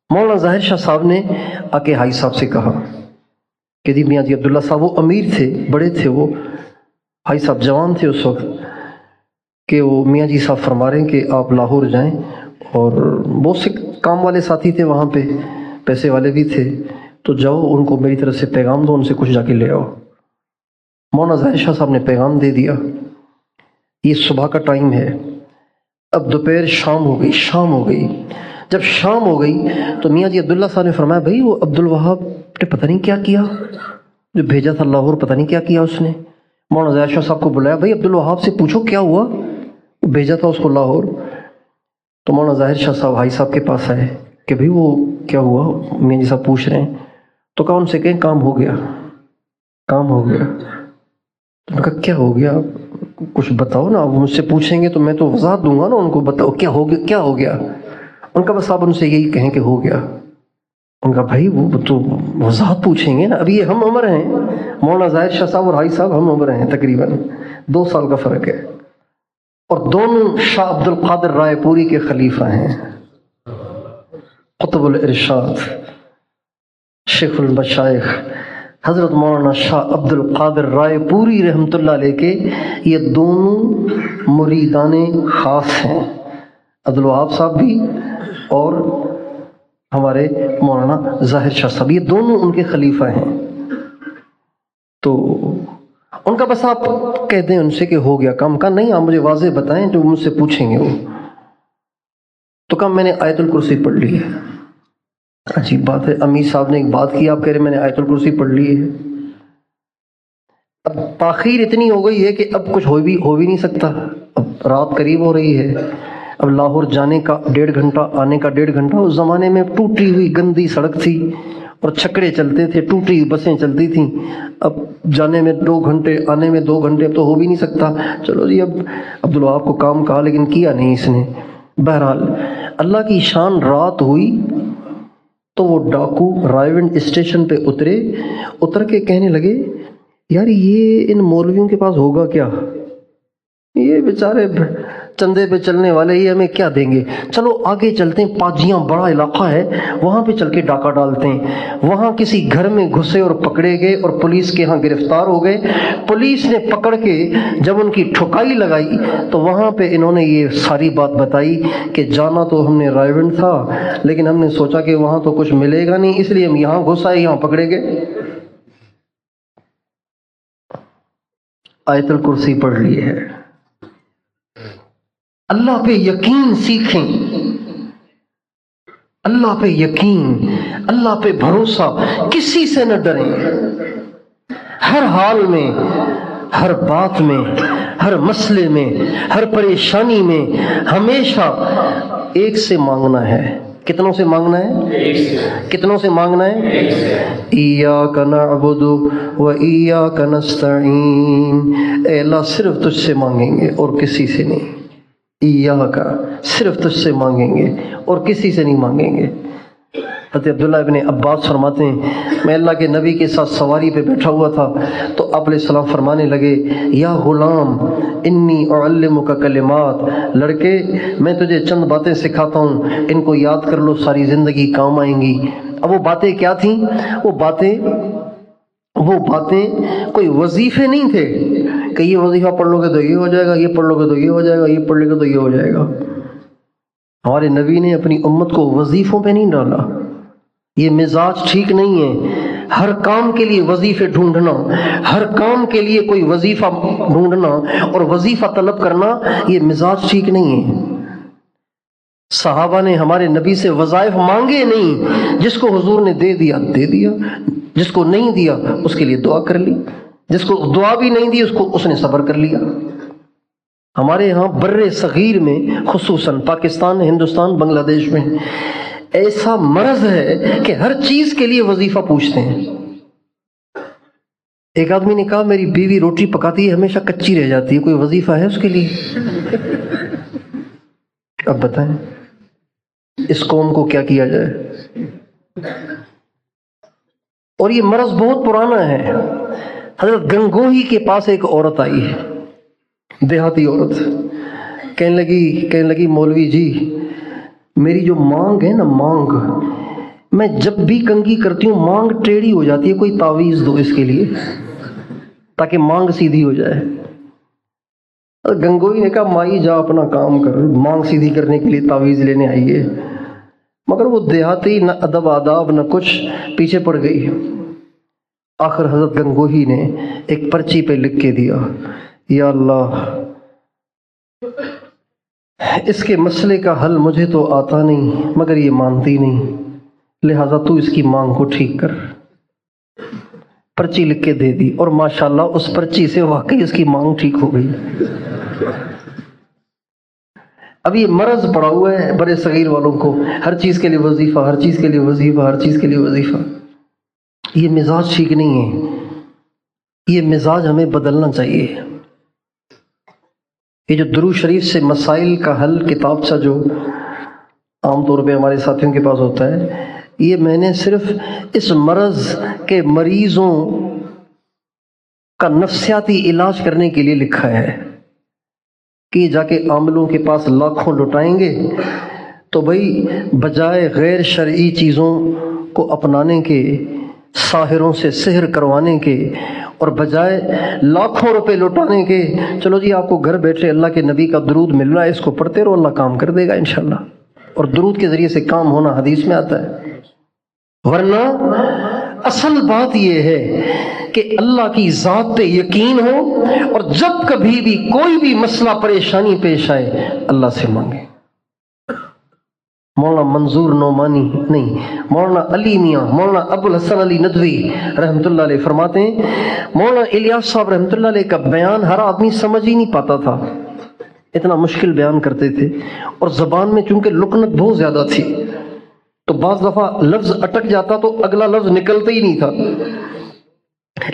مولانا ظاہر شاہ صاحب نے آ کے حاجی صاحب سے کہا کہ جی میاں جی عبداللہ صاحب، وہ امیر تھے، بڑے تھے، وہ حاجی صاحب جوان تھے اس وقت، کہ وہ میاں جی صاحب فرما رہے ہیں کہ آپ لاہور جائیں، اور بہت سے کام والے ساتھی تھے وہاں پہ، پیسے والے بھی تھے، تو جاؤ ان کو میری طرف سے پیغام دو، ان سے کچھ جا کے لے آؤ۔ مولانا ظاہر شاہ صاحب نے پیغام دے دیا، یہ صبح کا ٹائم ہے، اب دوپہر شام ہو گئی۔ جب شام ہو گئی تو میاں جی عبداللہ صاحب نے فرمایا بھائی وہ عبدالوہاب نے پتہ نہیں کیا کیا، جو بھیجا تھا لاہور پتہ نہیں کیا کیا اس نے۔ مولانا ظاہر شاہ صاحب کو بلایا، بھائی عبدالوہاب سے پوچھو کیا ہوا، وہ بھیجا تھا اس کو لاہور۔ تو مولانا ظاہر شاہ صاحب حاجی صاحب کے پاس آئے کہ بھائی وہ کیا ہوا، میاں جی صاحب پوچھ رہے ہیں، تو کہا ان سے کہیں کام ہو گیا۔ تو میں کہا کیا ہو گیا، کچھ بتاؤ نا، وہ مجھ سے پوچھیں گے تو میں تو وضاحت دوں گا نا، ان کو بتاؤ کیا ہو گیا۔ ان کا بس آپ ان سے یہی کہیں کہ ہو گیا۔ ان کا بھائی وہ تو وضاحت پوچھیں گے نا، ابھی یہ ہم عمر ہیں، مولانا ظاہر شاہ صاحب اور حاجی صاحب ہم عمر ہیں، تقریباً 2 سال کا فرق ہے، اور دونوں شاہ عبد القادر رائے پوری کے خلیفہ ہیں، قطب الارشاد شیخ المشائخ حضرت مولانا شاہ عبد القادر رائے پوری رحمۃ اللہ علیہ کے یہ دونوں مریدان خاص ہیں، عبدالوہاب صاحب بھی اور ہمارے مولانا ظاہر شاہ صاحب، یہ دونوں ان کے خلیفہ ہیں۔ تو ان کا بس آپ کہہ دیں ان سے کہ ہو گیا کام کا، نہیں آپ مجھے واضح بتائیں جو مجھ سے پوچھیں گے وہ۔ کہا میں نے آیت الکرسی پڑھ لی ہے۔ عجیب بات ہے، امیر صاحب نے ایک بات کی، آپ کہہ رہے میں نے آیت الکرسی پڑھ لی ہے۔ اب تاخیر اتنی ہو گئی ہے کہ اب کچھ ہو بھی نہیں سکتا، اب رات قریب ہو رہی ہے، اب لاہور جانے کا 1.5 گھنٹہ، آنے کا 1.5 گھنٹہ۔ اس زمانے میں ٹوٹی ہوئی گندی سڑک تھی اور چھکڑے چلتے تھے، ٹوٹی ہوئی بسیں چلتی تھیں، اب جانے میں 2 گھنٹے، آنے میں 2 گھنٹے، اب تو ہو بھی نہیں سکتا۔ چلو جی، اب عبدالوہاب کو کام کہا لیکن کیا نہیں اس نے۔ بہرحال اللہ کی شان، رات ہوئی تو وہ ڈاکو رائیونڈ اسٹیشن پہ اتر کے کہنے لگے یار یہ ان مولویوں کے پاس ہوگا کیا، یہ بیچارے چندے پہ چلنے والے، یہ ہمیں کیا دیں گے، چلو آگے چلتے ہیں، پاجیاں بڑا علاقہ ہے، وہاں پہ چل کے ڈاکہ ڈالتے ہیں۔ وہاں کسی گھر میں گھسے اور پکڑے گئے اور پولیس کے ہاں گرفتار ہو گئے۔ پولیس نے پکڑ کے جب ان کی ٹھکائی لگائی تو وہاں پہ انہوں نے یہ ساری بات بتائی کہ جانا تو ہم نے رائیونڈ تھا لیکن ہم نے سوچا کہ وہاں تو کچھ ملے گا نہیں، اس لیے ہم یہاں گھس آئے، یہاں پکڑے گئے۔ آیت الکرسی پڑھ لی ہے۔ اللہ پہ یقین سیکھیں، اللہ پہ یقین، اللہ پہ بھروسہ، کسی سے نہ ڈریں، ہر حال میں، ہر بات میں، ہر مسئلے میں، ہر پریشانی میں ہمیشہ ایک سے مانگنا ہے۔ کتنوں سے مانگنا ہے؟ کتنوں سے مانگنا ہے؟ ایاک نعبد و ایاک نستعین، اے اللہ صرف تجھ سے مانگیں گے اور کسی سے نہیں۔ ایاک، صرف تجھ سے مانگیں گے اور کسی سے نہیں مانگیں گے۔ حضرت عبداللہ ابن عباس فرماتے ہیں میں اللہ کے نبی کے ساتھ سواری پہ بیٹھا ہوا تھا تو آپ علیہ السلام فرمانے لگے یا غلام انی اعلمک کلمات، لڑکے میں تجھے چند باتیں سکھاتا ہوں، ان کو یاد کر لو، ساری زندگی کام آئیں گی۔ اب وہ باتیں کیا تھیں؟ وہ باتیں کوئی وظیفے نہیں تھے کہ یہ وظیفہ پڑھ لو گے تو یہ ہو جائے گا، یہ پڑھ لو گے تو یہ ہو جائے گا، یہ پڑھ لو گے تو یہ ہو جائے گا۔ ہمارے نبی نے اپنی امت کو وظیفوں پہ نہیں ڈالا، یہ مزاج ٹھیک نہیں ہے۔ ہر کام کے لیے وظیفے ڈھونڈنا، ہر کام کے لیے کوئی وظیفہ ڈھونڈنا اور وظیفہ طلب کرنا، یہ مزاج ٹھیک نہیں ہے۔ صحابہ نے ہمارے نبی سے وظائف مانگے نہیں، جس کو حضور نے دے دیا دے دیا، جس کو نہیں دیا اس کے لیے دعا کر لی، جس کو دعا بھی نہیں دی اس نے صبر کر لیا۔ ہمارے ہاں بر صغیر میں، خصوصاً پاکستان، ہندوستان، بنگلہ دیش میں ایسا مرض ہے کہ ہر چیز کے لیے وظیفہ پوچھتے ہیں۔ ایک آدمی نے کہا میری بیوی روٹی پکاتی ہے ہمیشہ کچی رہ جاتی ہے، کوئی وظیفہ ہے اس کے لیے؟ اب بتائیں اس قوم کو کیا کیا جائے؟ اور یہ مرض بہت پرانا ہے۔ حضرت گنگوہی کے پاس ایک عورت آئی ہے، دیہاتی عورت، کہنے لگی مولوی جی میری جو مانگ ہے نا، مانگ، میں جب بھی کنگھی کرتی ہوں مانگ ٹیڑھی ہو جاتی ہے، کوئی تعویذ دو اس کے لیے تاکہ مانگ سیدھی ہو جائے۔ گنگوئی نے کہا مائی جا اپنا کام کر، مانگ سیدھی کرنے کے لیے تعویذ لینے آئی ہے۔ مگر وہ دیہاتی نہ ادب آداب نہ کچھ، پیچھے پڑ گئی۔ آخر حضرت گنگوہی نے ایک پرچی پہ لکھ کے دیا یا اللہ اس کے مسئلے کا حل مجھے تو آتا نہیں مگر یہ مانتی نہیں، لہذا تو اس کی مانگ کو ٹھیک کر۔ پرچی لکھ کے دے دی اور ماشاءاللہ اس پرچی سے واقعی اس کی مانگ ٹھیک ہو گئی۔ اب یہ مرض پڑا ہوا ہے بڑے صغیر والوں کو، ہر چیز کے لیے وظیفہ، ہر چیز کے لیے وظیفہ، ہر چیز کے لیے وظیفہ۔ یہ مزاج ٹھیک نہیں ہے، یہ مزاج ہمیں بدلنا چاہیے۔ یہ جو درود شریف سے مسائل کا حل کتابچہ جو عام طور پہ ہمارے ساتھیوں کے پاس ہوتا ہے، یہ میں نے صرف اس مرض کے مریضوں کا نفسیاتی علاج کرنے کے لیے لکھا ہے کہ جا کے عاملوں کے پاس لاکھوں لٹائیں گے تو بھائی بجائے غیر شرعی چیزوں کو اپنانے کے، ساحروں سے سحر کروانے کے، اور بجائے لاکھوں روپے لوٹانے کے، چلو جی آپ کو گھر بیٹھے اللہ کے نبی کا درود مل رہا ہے، اس کو پڑھتے رہو، اللہ کام کر دے گا انشاءاللہ۔ اور درود کے ذریعے سے کام ہونا حدیث میں آتا ہے۔ ورنہ اصل بات یہ ہے کہ اللہ کی ذات پہ یقین ہو اور جب کبھی بھی کوئی بھی مسئلہ پریشانی پیش آئے اللہ سے مانگے۔ مولانا منظور نعمانی نہیں، مولانا علی میاں، مولانا ابو الحسن علی ندوی رحمۃ اللہ علیہ فرماتے ہیں مولانا الیاس صاحب رحمۃ اللہ علیہ کا بیان ہر آدمی سمجھ ہی نہیں پاتا تھا، اتنا مشکل بیان کرتے تھے، اور زبان میں چونکہ لکنت بہت زیادہ تھی تو بعض دفعہ لفظ اٹک جاتا تو اگلا لفظ نکلتا ہی نہیں تھا،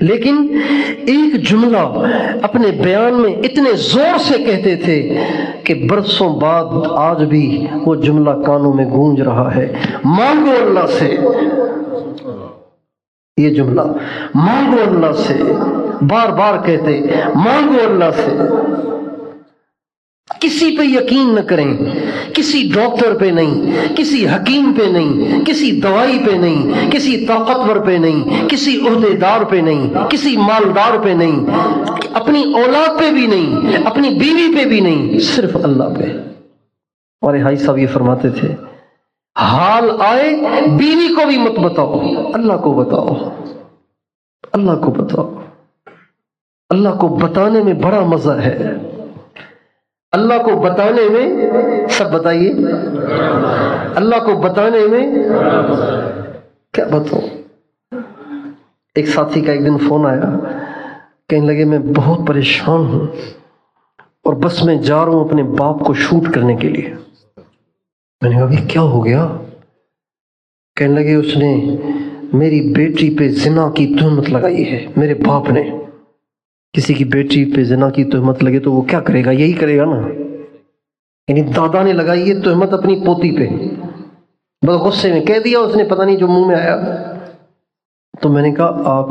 لیکن ایک جملہ اپنے بیان میں اتنے زور سے کہتے تھے کہ برسوں بعد آج بھی وہ جملہ کانوں میں گونج رہا ہے، مانگو اللہ سے، یہ جملہ مانگو اللہ سے، بار بار کہتے مانگو اللہ سے، کسی پہ یقین نہ کریں، کسی ڈاکٹر پہ نہیں، کسی حکیم پہ نہیں، کسی دوائی پہ نہیں، کسی طاقتور پہ نہیں، کسی عہدے دار پہ نہیں، کسی مالدار پہ نہیں، اپنی اولاد پہ بھی نہیں، اپنی بیوی پہ بھی نہیں، صرف اللہ پہ۔ اور ہائی صاحب یہ فرماتے تھے حال آئے بیوی کو بھی مت بتاؤ، اللہ کو بتاؤ، اللہ کو بتاؤ، اللہ کو بتانے میں بڑا مزہ ہے، اللہ کو بتانے میں، سب بتائیے، اللہ کو بتانے میں کیا بتاؤں۔ ایک ساتھی کا ایک دن فون آیا، کہنے لگے میں بہت پریشان ہوں اور بس میں جا رہا ہوں اپنے باپ کو شوٹ کرنے کے لیے۔ میں نے کہا ابھی کیا ہو گیا؟ کہنے لگے اس نے میری بیٹی پہ زنا کی تہمت لگائی ہے، میرے باپ نے۔ کسی کی بیٹی پہ زنا کی تہمت لگے تو وہ کیا کرے گا؟ یہی کرے گا نا، یعنی دادا نے لگائی ہے تہمت اپنی پوتی پہ، بس غصے میں کہہ دیا اس نے، پتہ نہیں جو منہ میں آیا۔ تو میں نے کہا آپ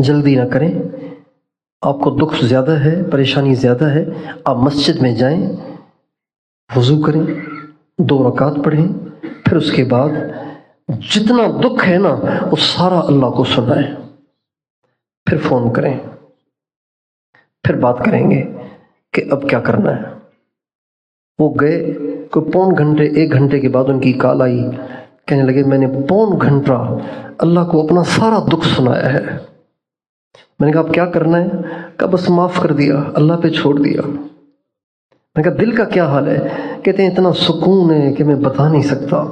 جلدی نہ کریں، آپ کو دکھ زیادہ ہے، پریشانی زیادہ ہے، آپ مسجد میں جائیں، وضو کریں، 2 رکعت پڑھیں، پھر اس کے بعد جتنا دکھ ہے نا وہ سارا اللہ کو سنائیں، پھر فون کریں، پھر بات کریں گے کہ اب کیا کرنا ہے۔ وہ گئے، کوئی پون گھنٹے 1 گھنٹے کے بعد ان کی کال آئی، کہنے لگے میں نے پون گھنٹہ اللہ کو اپنا سارا دکھ سنایا ہے۔ میں نے کہا اب کیا کرنا ہے؟ کہا بس معاف کر دیا، اللہ پہ چھوڑ دیا۔ میں نے کہا دل کا کیا حال ہے؟ کہتے ہیں اتنا سکون ہے کہ میں بتا نہیں سکتا۔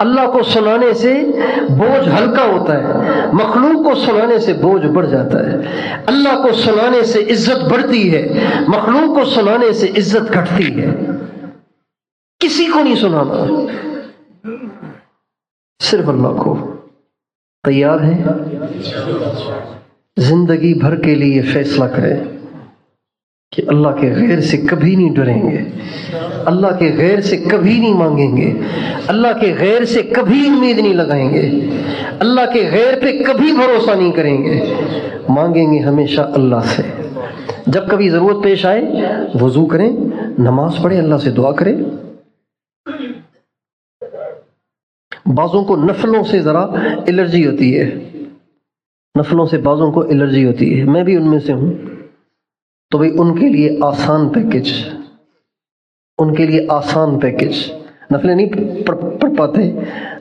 اللہ کو سنانے سے بوجھ ہلکا ہوتا ہے، مخلوق کو سنانے سے بوجھ بڑھ جاتا ہے۔ اللہ کو سنانے سے عزت بڑھتی ہے، مخلوق کو سنانے سے عزت گھٹتی ہے۔ کسی کو نہیں سنانا، صرف اللہ کو۔ تیار ہیں؟ زندگی بھر کے لیے فیصلہ کریں کہ اللہ کے غیر سے کبھی نہیں ڈریں گے، اللہ کے غیر سے کبھی نہیں مانگیں گے، اللہ کے غیر سے کبھی امید نہیں لگائیں گے، اللہ کے غیر پہ کبھی بھروسہ نہیں کریں گے، مانگیں گے ہمیشہ اللہ سے۔ جب کبھی ضرورت پیش آئے وضو کریں، نماز پڑھیں، اللہ سے دعا کریں۔ بعضوں کو نفلوں سے ذرا الرجی ہوتی ہے، نفلوں سے بعضوں کو الرجی ہوتی ہے، میں بھی ان میں سے ہوں، تو بھئی ان کے لیے آسان پیکج، ان کے لیے آسان پیکج، نفلیں نہیں پڑھ پاتے،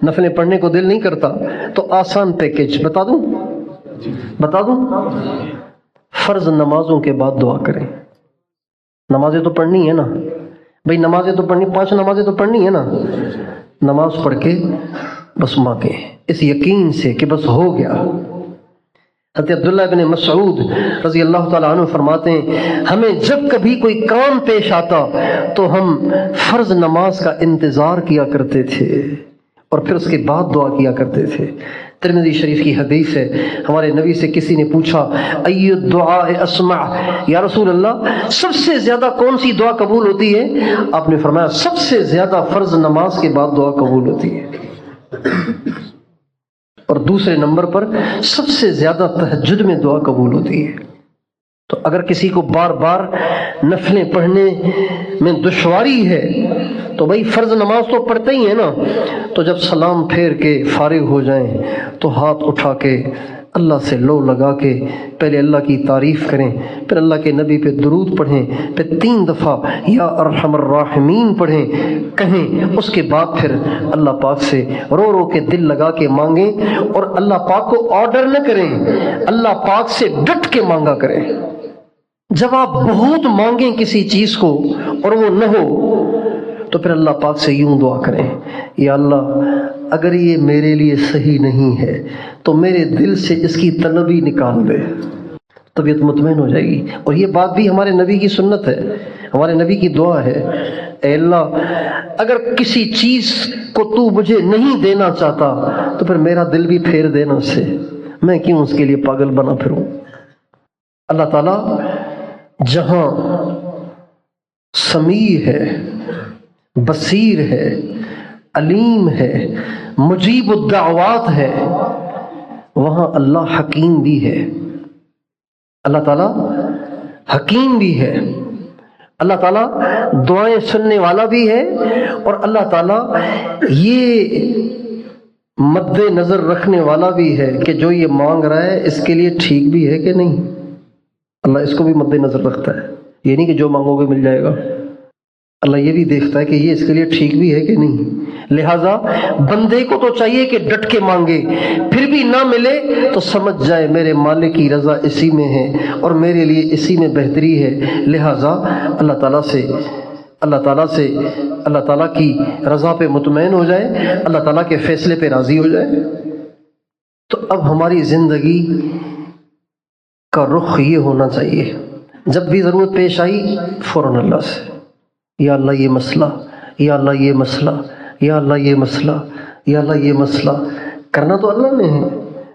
نفلیں پڑھنے کو دل نہیں کرتا، تو آسان پیکج بتا دوں، فرض نمازوں کے بعد دعا کریں۔ نمازیں تو پڑھنی ہے نا بھئی، نمازیں تو پڑھنی، 5 نمازیں تو پڑھنی ہے نا، نماز پڑھ کے بس مانگیں اس یقین سے کہ بس ہو گیا۔ حضرت عبداللہ بن مسعود رضی اللہ تعالیٰ عنہ فرماتے ہیں ہمیں جب کبھی کوئی کام پیش آتا تو ہم فرض نماز کا انتظار کیا کرتے تھے اور پھر اس کے بعد دعا کیا کرتے تھے۔ ترمذی شریف کی حدیث ہے، ہمارے نبی سے کسی نے پوچھا ای الدعاء اسمع، یا رسول اللہ سب سے زیادہ کون سی دعا قبول ہوتی ہے؟ آپ نے فرمایا سب سے زیادہ فرض نماز کے بعد دعا قبول ہوتی ہے، اور دوسرے نمبر پر سب سے زیادہ تہجد میں دعا قبول ہوتی ہے۔ تو اگر کسی کو بار بار نفلیں پڑھنے میں دشواری ہے تو بھائی فرض نماز تو پڑھتے ہی ہیں نا، تو جب سلام پھیر کے فارغ ہو جائیں تو ہاتھ اٹھا کے اللہ سے لو لگا کے پہلے اللہ کی تعریف کریں، پھر اللہ کے نبی پہ درود پڑھیں، پھر 3 دفعہ یا ارحم الراحمین پڑھیں، کہیں، اس کے بعد پھر اللہ پاک سے رو رو کے دل لگا کے مانگیں، اور اللہ پاک کو آرڈر نہ کریں، اللہ پاک سے ڈٹ کے مانگا کریں۔ جب آپ بہت مانگیں کسی چیز کو اور وہ نہ ہو تو پھر اللہ پاک سے یوں دعا کریں، یا اللہ اگر یہ میرے لیے صحیح نہیں ہے تو میرے دل سے اس کی طلبی نکال دے، طبیعت مطمئن ہو جائے گی۔ اور یہ بات بھی ہمارے نبی کی سنت ہے، ہمارے نبی کی دعا ہے، اے اللہ اگر کسی چیز کو تو مجھے نہیں دینا چاہتا تو پھر میرا دل بھی پھیر دینا اس سے، میں کیوں اس کے لیے پاگل بنا پھروں۔ اللہ تعالیٰ جہاں سمیع ہے، بصیر ہے، علیم ہے، مجیب الدعوات ہے، وہاں اللہ حکیم بھی ہے۔ اللہ تعالیٰ حکیم بھی ہے، اللہ تعالیٰ دعائیں سننے والا بھی ہے، اور اللہ تعالیٰ یہ مد نظر رکھنے والا بھی ہے کہ جو یہ مانگ رہا ہے اس کے لیے ٹھیک بھی ہے کہ نہیں۔ اللہ اس کو بھی مد نظر رکھتا ہے، یہ نہیں کہ جو مانگو گے مل جائے گا، اللہ یہ بھی دیکھتا ہے کہ یہ اس کے لیے ٹھیک بھی ہے کہ نہیں۔ لہٰذا بندے کو تو چاہیے کہ ڈٹ کے مانگے، پھر بھی نہ ملے تو سمجھ جائے میرے مالک کی رضا اسی میں ہے اور میرے لیے اسی میں بہتری ہے، لہٰذا اللہ تعالیٰ کی رضا پہ مطمئن ہو جائے، اللہ تعالیٰ کے فیصلے پہ راضی ہو جائے۔ تو اب ہماری زندگی کا رخ یہ ہونا چاہیے، جب بھی ضرورت پیش آئی فوراً اللہ سے، یا اللہ یہ مسئلہ، یا اللہ یہ مسئلہ، یا اللہ یہ مسئلہ، یا اللہ یہ مسئلہ، کرنا تو اللہ نے ہے۔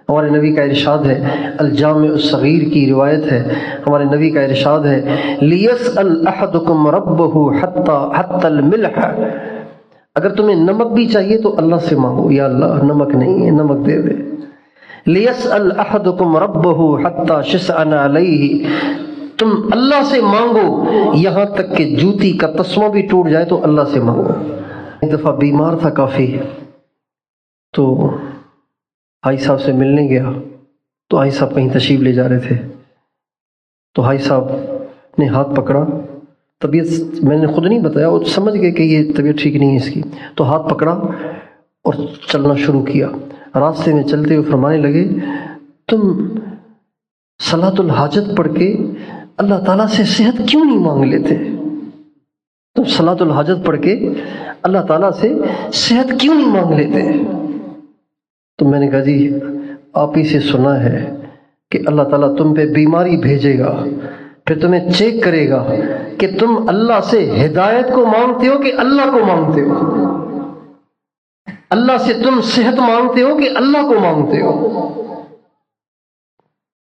ہمارے نبی کا ارشاد ہے، الجامع الصغیر کی روایت ہے، ہمارے نبی کا ارشاد ہے، لِيَسْأَلْ أَحَدُكُمْ رَبَّهُ حَتَّى الْمِلْحَ، اگر تمہیں نمک بھی چاہیے تو اللہ سے مانگو، یا اللہ نمک نہیں ہے نمک دے دے۔ لِيَسْأَلْ أَحَدُكُمْ رَبَّهُ حَتَّى شِسْعًا عَلَيْهِ، تم اللہ سے مانگو یہاں تک کہ جوتی کا تسمہ بھی ٹوٹ جائے تو اللہ سے مانگو۔ ایک دفعہ بیمار تھا کافی، تو حاجی صاحب سے ملنے گیا، تو حاجی صاحب کہیں تشریف لے جا رہے تھے، تو حاجی صاحب نے ہاتھ پکڑا، طبیعت میں نے خود نہیں بتایا، وہ سمجھ گئے کہ یہ طبیعت ٹھیک نہیں ہے اس کی، تو ہاتھ پکڑا اور چلنا شروع کیا۔ راستے میں چلتے ہوئے فرمانے لگے، تم صلاۃ الحاجت پڑھ کے اللہ تعالیٰ سے صحت کیوں نہیں مانگ لیتے؟ تم صلاۃ الحاجت پڑھ کے اللہ تعالیٰ سے صحت کیوں نہیں مانگ لیتے؟ تو میں نے کہا جی آپ ہی سے سنا ہے کہ اللہ تعالیٰ تم پہ بیماری بھیجے گا، پھر تمہیں چیک کرے گا کہ تم اللہ سے ہدایت کو مانگتے ہو کہ اللہ کو مانگتے ہو، اللہ سے تم صحت مانگتے ہو کہ اللہ کو مانگتے ہو۔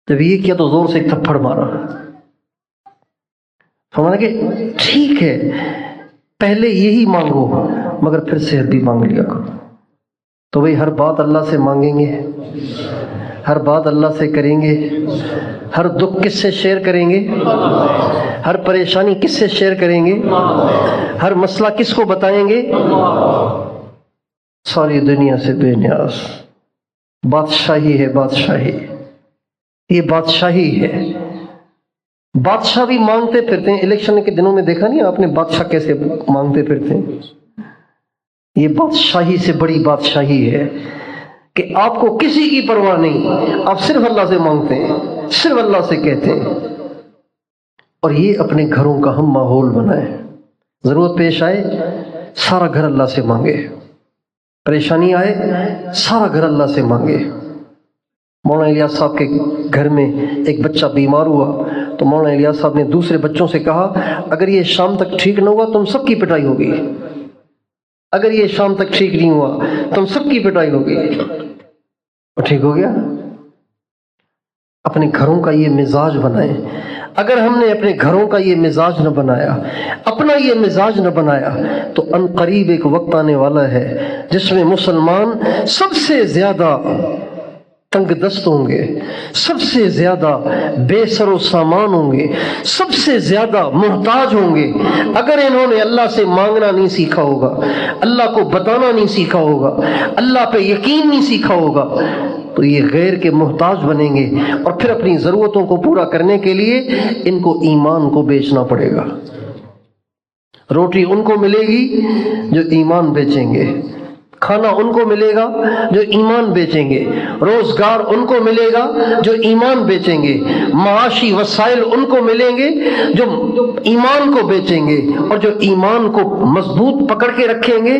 جب یہ کیا تو زور سے ایک تھپڑ مارا، فرمایا کہ ٹھیک ہے پہلے یہی مانگو مگر پھر صحت بھی مانگ لیا کرو۔ تو بھئی ہر بات اللہ سے مانگیں گے، ہر بات اللہ سے کریں گے، ہر دکھ کس سے شیئر کریں گے، ہر پریشانی کس سے شیئر کریں گے، ہر مسئلہ کس کو بتائیں گے؟ ساری دنیا سے بے نیاز۔ بادشاہی ہے بادشاہی، یہ بادشاہی ہے۔ بادشاہ بھی مانگتے پھرتے ہیں، الیکشن کے دنوں میں دیکھا نہیں آپ نے بادشاہ کیسے مانگتے پھرتے ہیں؟ یہ بادشاہی سے بڑی بادشاہی ہے کہ آپ کو کسی کی پرواہ نہیں، آپ صرف اللہ سے مانگتے ہیں، صرف اللہ سے کہتے ہیں۔ اور یہ اپنے گھروں کا ہم ماحول بنائیں، ضرورت پیش آئے سارا گھر اللہ سے مانگے، پریشانی آئے سارا گھر اللہ سے مانگے۔ مولانا الیاس صاحب کے گھر میں ایک بچہ بیمار ہوا تو مولانا الیاس صاحب نے دوسرے بچوں سے کہا اگر یہ شام تک ٹھیک نہ ہوا تم سب کی پٹائی ہوگی، اگر یہ شام تک ٹھیک نہیں ہوا تم سب کی پٹائی ہوگی۔ اور ٹھیک ہو گیا۔ اپنے گھروں کا یہ مزاج بنائیں۔ اگر ہم نے اپنے گھروں کا یہ مزاج نہ بنایا، اپنا یہ مزاج نہ بنایا تو ان قریب ایک وقت آنے والا ہے جس میں مسلمان سب سے زیادہ تنگ دست ہوں گے، سب سے زیادہ بے سر و سامان ہوں گے، سب سے زیادہ محتاج ہوں گے۔ اگر انہوں نے اللہ سے مانگنا نہیں سیکھا ہوگا، اللہ کو بتانا نہیں سیکھا ہوگا، اللہ پہ یقین نہیں سیکھا ہوگا تو یہ غیر کے محتاج بنیں گے، اور پھر اپنی ضرورتوں کو پورا کرنے کے لیے ان کو ایمان کو بیچنا پڑے گا۔ روٹی ان کو ملے گی جو ایمان بیچیں گے، کھانا ان کو ملے گا جو ایمان بیچیں گے، روزگار ان کو ملے گا جو ایمان بیچیں گے، معاشی وسائل ان کو ملیں گے جو ایمان کو بیچیں گے، اور جو ایمان کو مضبوط پکڑ کے رکھیں گے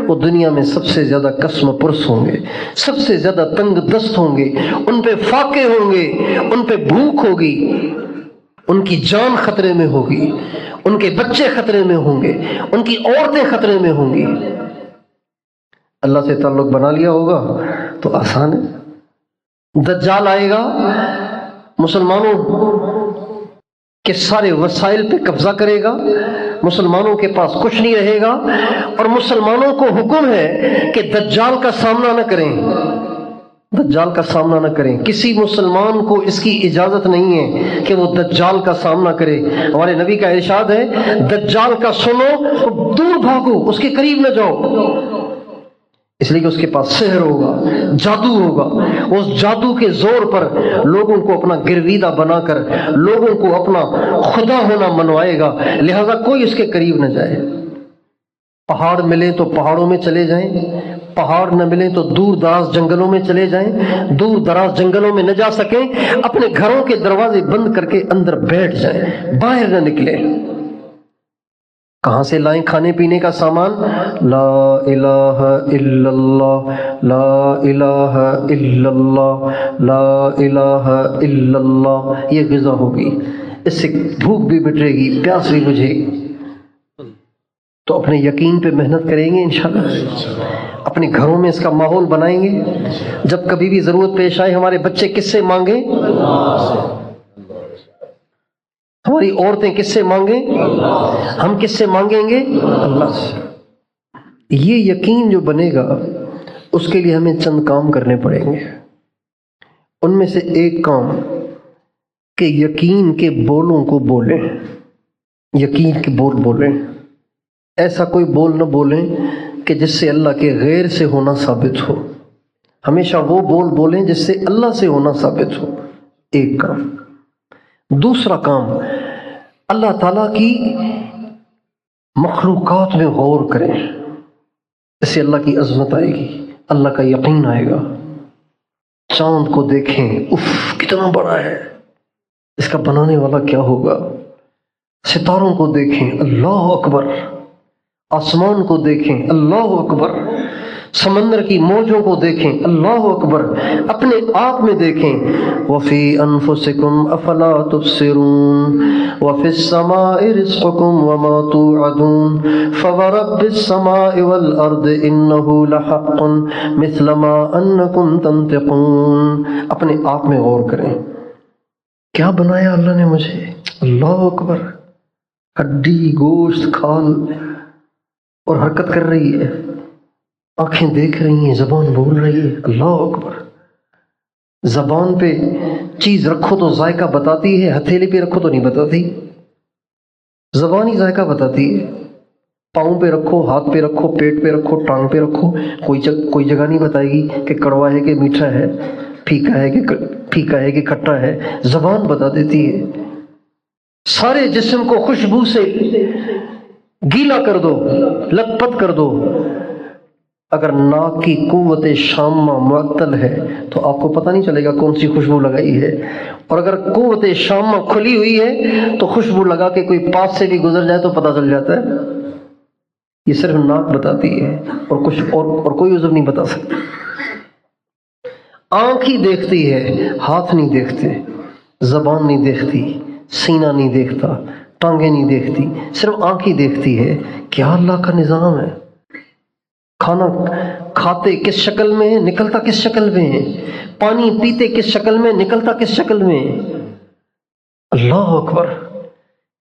وہ دنیا میں سب سے زیادہ قسم پرس ہوں گے، سب سے زیادہ تنگ دست ہوں گے، ان پہ فاقے ہوں گے، ان پہ بھوک ہوگی، ان کی جان خطرے میں ہوگی، ان کے بچے خطرے میں ہوں گے، ان کی عورتیں خطرے میں ہوں گی۔ اللہ سے تعلق بنا لیا ہوگا تو آسان ہے۔ دجال آئے گا، مسلمانوں کے سارے وسائل پہ قبضہ کرے گا، مسلمانوں کے پاس کچھ نہیں رہے گا، اور مسلمانوں کو حکم ہے کہ دجال کا سامنا نہ کریں، دجال کا سامنا نہ کریں۔ کسی مسلمان کو اس کی اجازت نہیں ہے کہ وہ دجال کا سامنا کرے۔ ہمارے نبی کا ارشاد ہے، دجال کا سنو تو دور بھاگو، اس کے قریب نہ جاؤ، اس لیے کہ اس کے پاس سحر ہوگا، جادو ہوگا، اس جادو کے زور پر لوگوں کو اپنا گرویدہ بنا کر لوگوں کو اپنا خدا ہونا منوائے گا، لہذا کوئی اس کے قریب نہ جائے۔ پہاڑ ملے تو پہاڑوں میں چلے جائیں، پہاڑ نہ ملے تو دور دراز جنگلوں میں چلے جائیں، دور دراز جنگلوں میں نہ جا سکیں اپنے گھروں کے دروازے بند کر کے اندر بیٹھ جائیں، باہر نہ نکلیں۔ کہاں سے لائیں کھانے پینے کا سامان؟ لا الہ الا اللہ، لا الہ الا اللہ، لا الہ الا اللہ، یہ غذا ہوگی، اس سے بھوک بھی مٹے گی، پیاس بھی بجھے گی۔ تو اپنے یقین پہ محنت کریں گے انشاءاللہ، اپنے گھروں میں اس کا ماحول بنائیں گے۔ جب کبھی بھی ضرورت پیش آئے ہمارے بچے کس سے مانگیں؟ ہماری عورتیں کس سے مانگیں؟ ہم کس سے مانگیں گے؟ اللہ سے۔ یہ یقین جو بنے گا اس کے لیے ہمیں چند کام کرنے پڑیں گے۔ ان میں سے ایک کام کہ یقین کے بولوں کو بولیں، یقین کے بول بولیں، ایسا کوئی بول نہ بولیں کہ جس سے اللہ کے غیر سے ہونا ثابت ہو، ہمیشہ وہ بول بولیں جس سے اللہ سے ہونا ثابت ہو، ایک کام۔ دوسرا کام، اللہ تعالیٰ کی مخلوقات میں غور کریں، اس سے اللہ کی عظمت آئے گی، اللہ کا یقین آئے گا۔ چاند کو دیکھیں، اف کتنا بڑا ہے، اس کا بنانے والا کیا ہوگا۔ ستاروں کو دیکھیں، اللہ اکبر۔ آسمان کو دیکھیں، اللہ اکبر۔ سمندر کی موجوں کو دیکھیں، اللہ اکبر۔ اپنے آپ میں دیکھیں، وَفِي أَنفُسِكُمْ أَفَلَا تُبْصِرُونَ وَفِي السَّمَاءِ رِزْقُكُمْ وَمَا تُوعَدُونَ فَوَرَبِّ السَّمَاءِ وَالْأَرْضِ إِنَّهُ لَحَقٌّ مِثْلَ مَا أَنَّكُمْ تَنطِقُونَ۔ اپنے آپ میں غور کریں، کیا بنایا اللہ نے مجھے، اللہ اکبر۔ ہڈی، گوشت، کھال اور حرکت کر رہی ہے، آنکھیں دیکھ رہی ہیں، زبان بول رہی ہے، اللہ اکبر۔ زبان پہ چیز رکھو تو ذائقہ بتاتی ہے، ہتھیلی پہ رکھو تو نہیں بتاتی، زبان ہی ذائقہ بتاتی ہے۔ پاؤں پہ رکھو، ہاتھ پہ رکھو، پیٹ پہ رکھو، ٹانگ پہ رکھو، کوئی جگہ نہیں بتائے گی کہ کڑوا ہے کہ میٹھا ہے، پھیکا ہے کہ کھٹا ہے، زبان بتا دیتی ہے۔ سارے جسم کو خوشبو سے گیلا کر دو، لت پت کر دو۔ اگر ناک کی قوت شامہ معطل ہے تو آپ کو پتہ نہیں چلے گا کون سی خوشبو لگائی ہے، اور اگر قوت شامہ کھلی ہوئی ہے تو خوشبو لگا کے کوئی پاس سے بھی گزر جائے تو پتہ چل جاتا ہے۔ یہ صرف ناک بتاتی ہے، اور کچھ اور کوئی عضو نہیں بتا سکتا۔ آنکھ ہی دیکھتی ہے، ہاتھ نہیں دیکھتے، زبان نہیں دیکھتی، سینہ نہیں دیکھتا، ٹانگیں نہیں دیکھتی، صرف آنکھ ہی دیکھتی ہے۔ کیا اللہ کا نظام ہے۔ کھانا کھاتے کس شکل میں ہے، نکلتا کس شکل میں ہے، پانی پیتے کس شکل میں، نکلتا کس شکل میں ہے، اللہ اکبر۔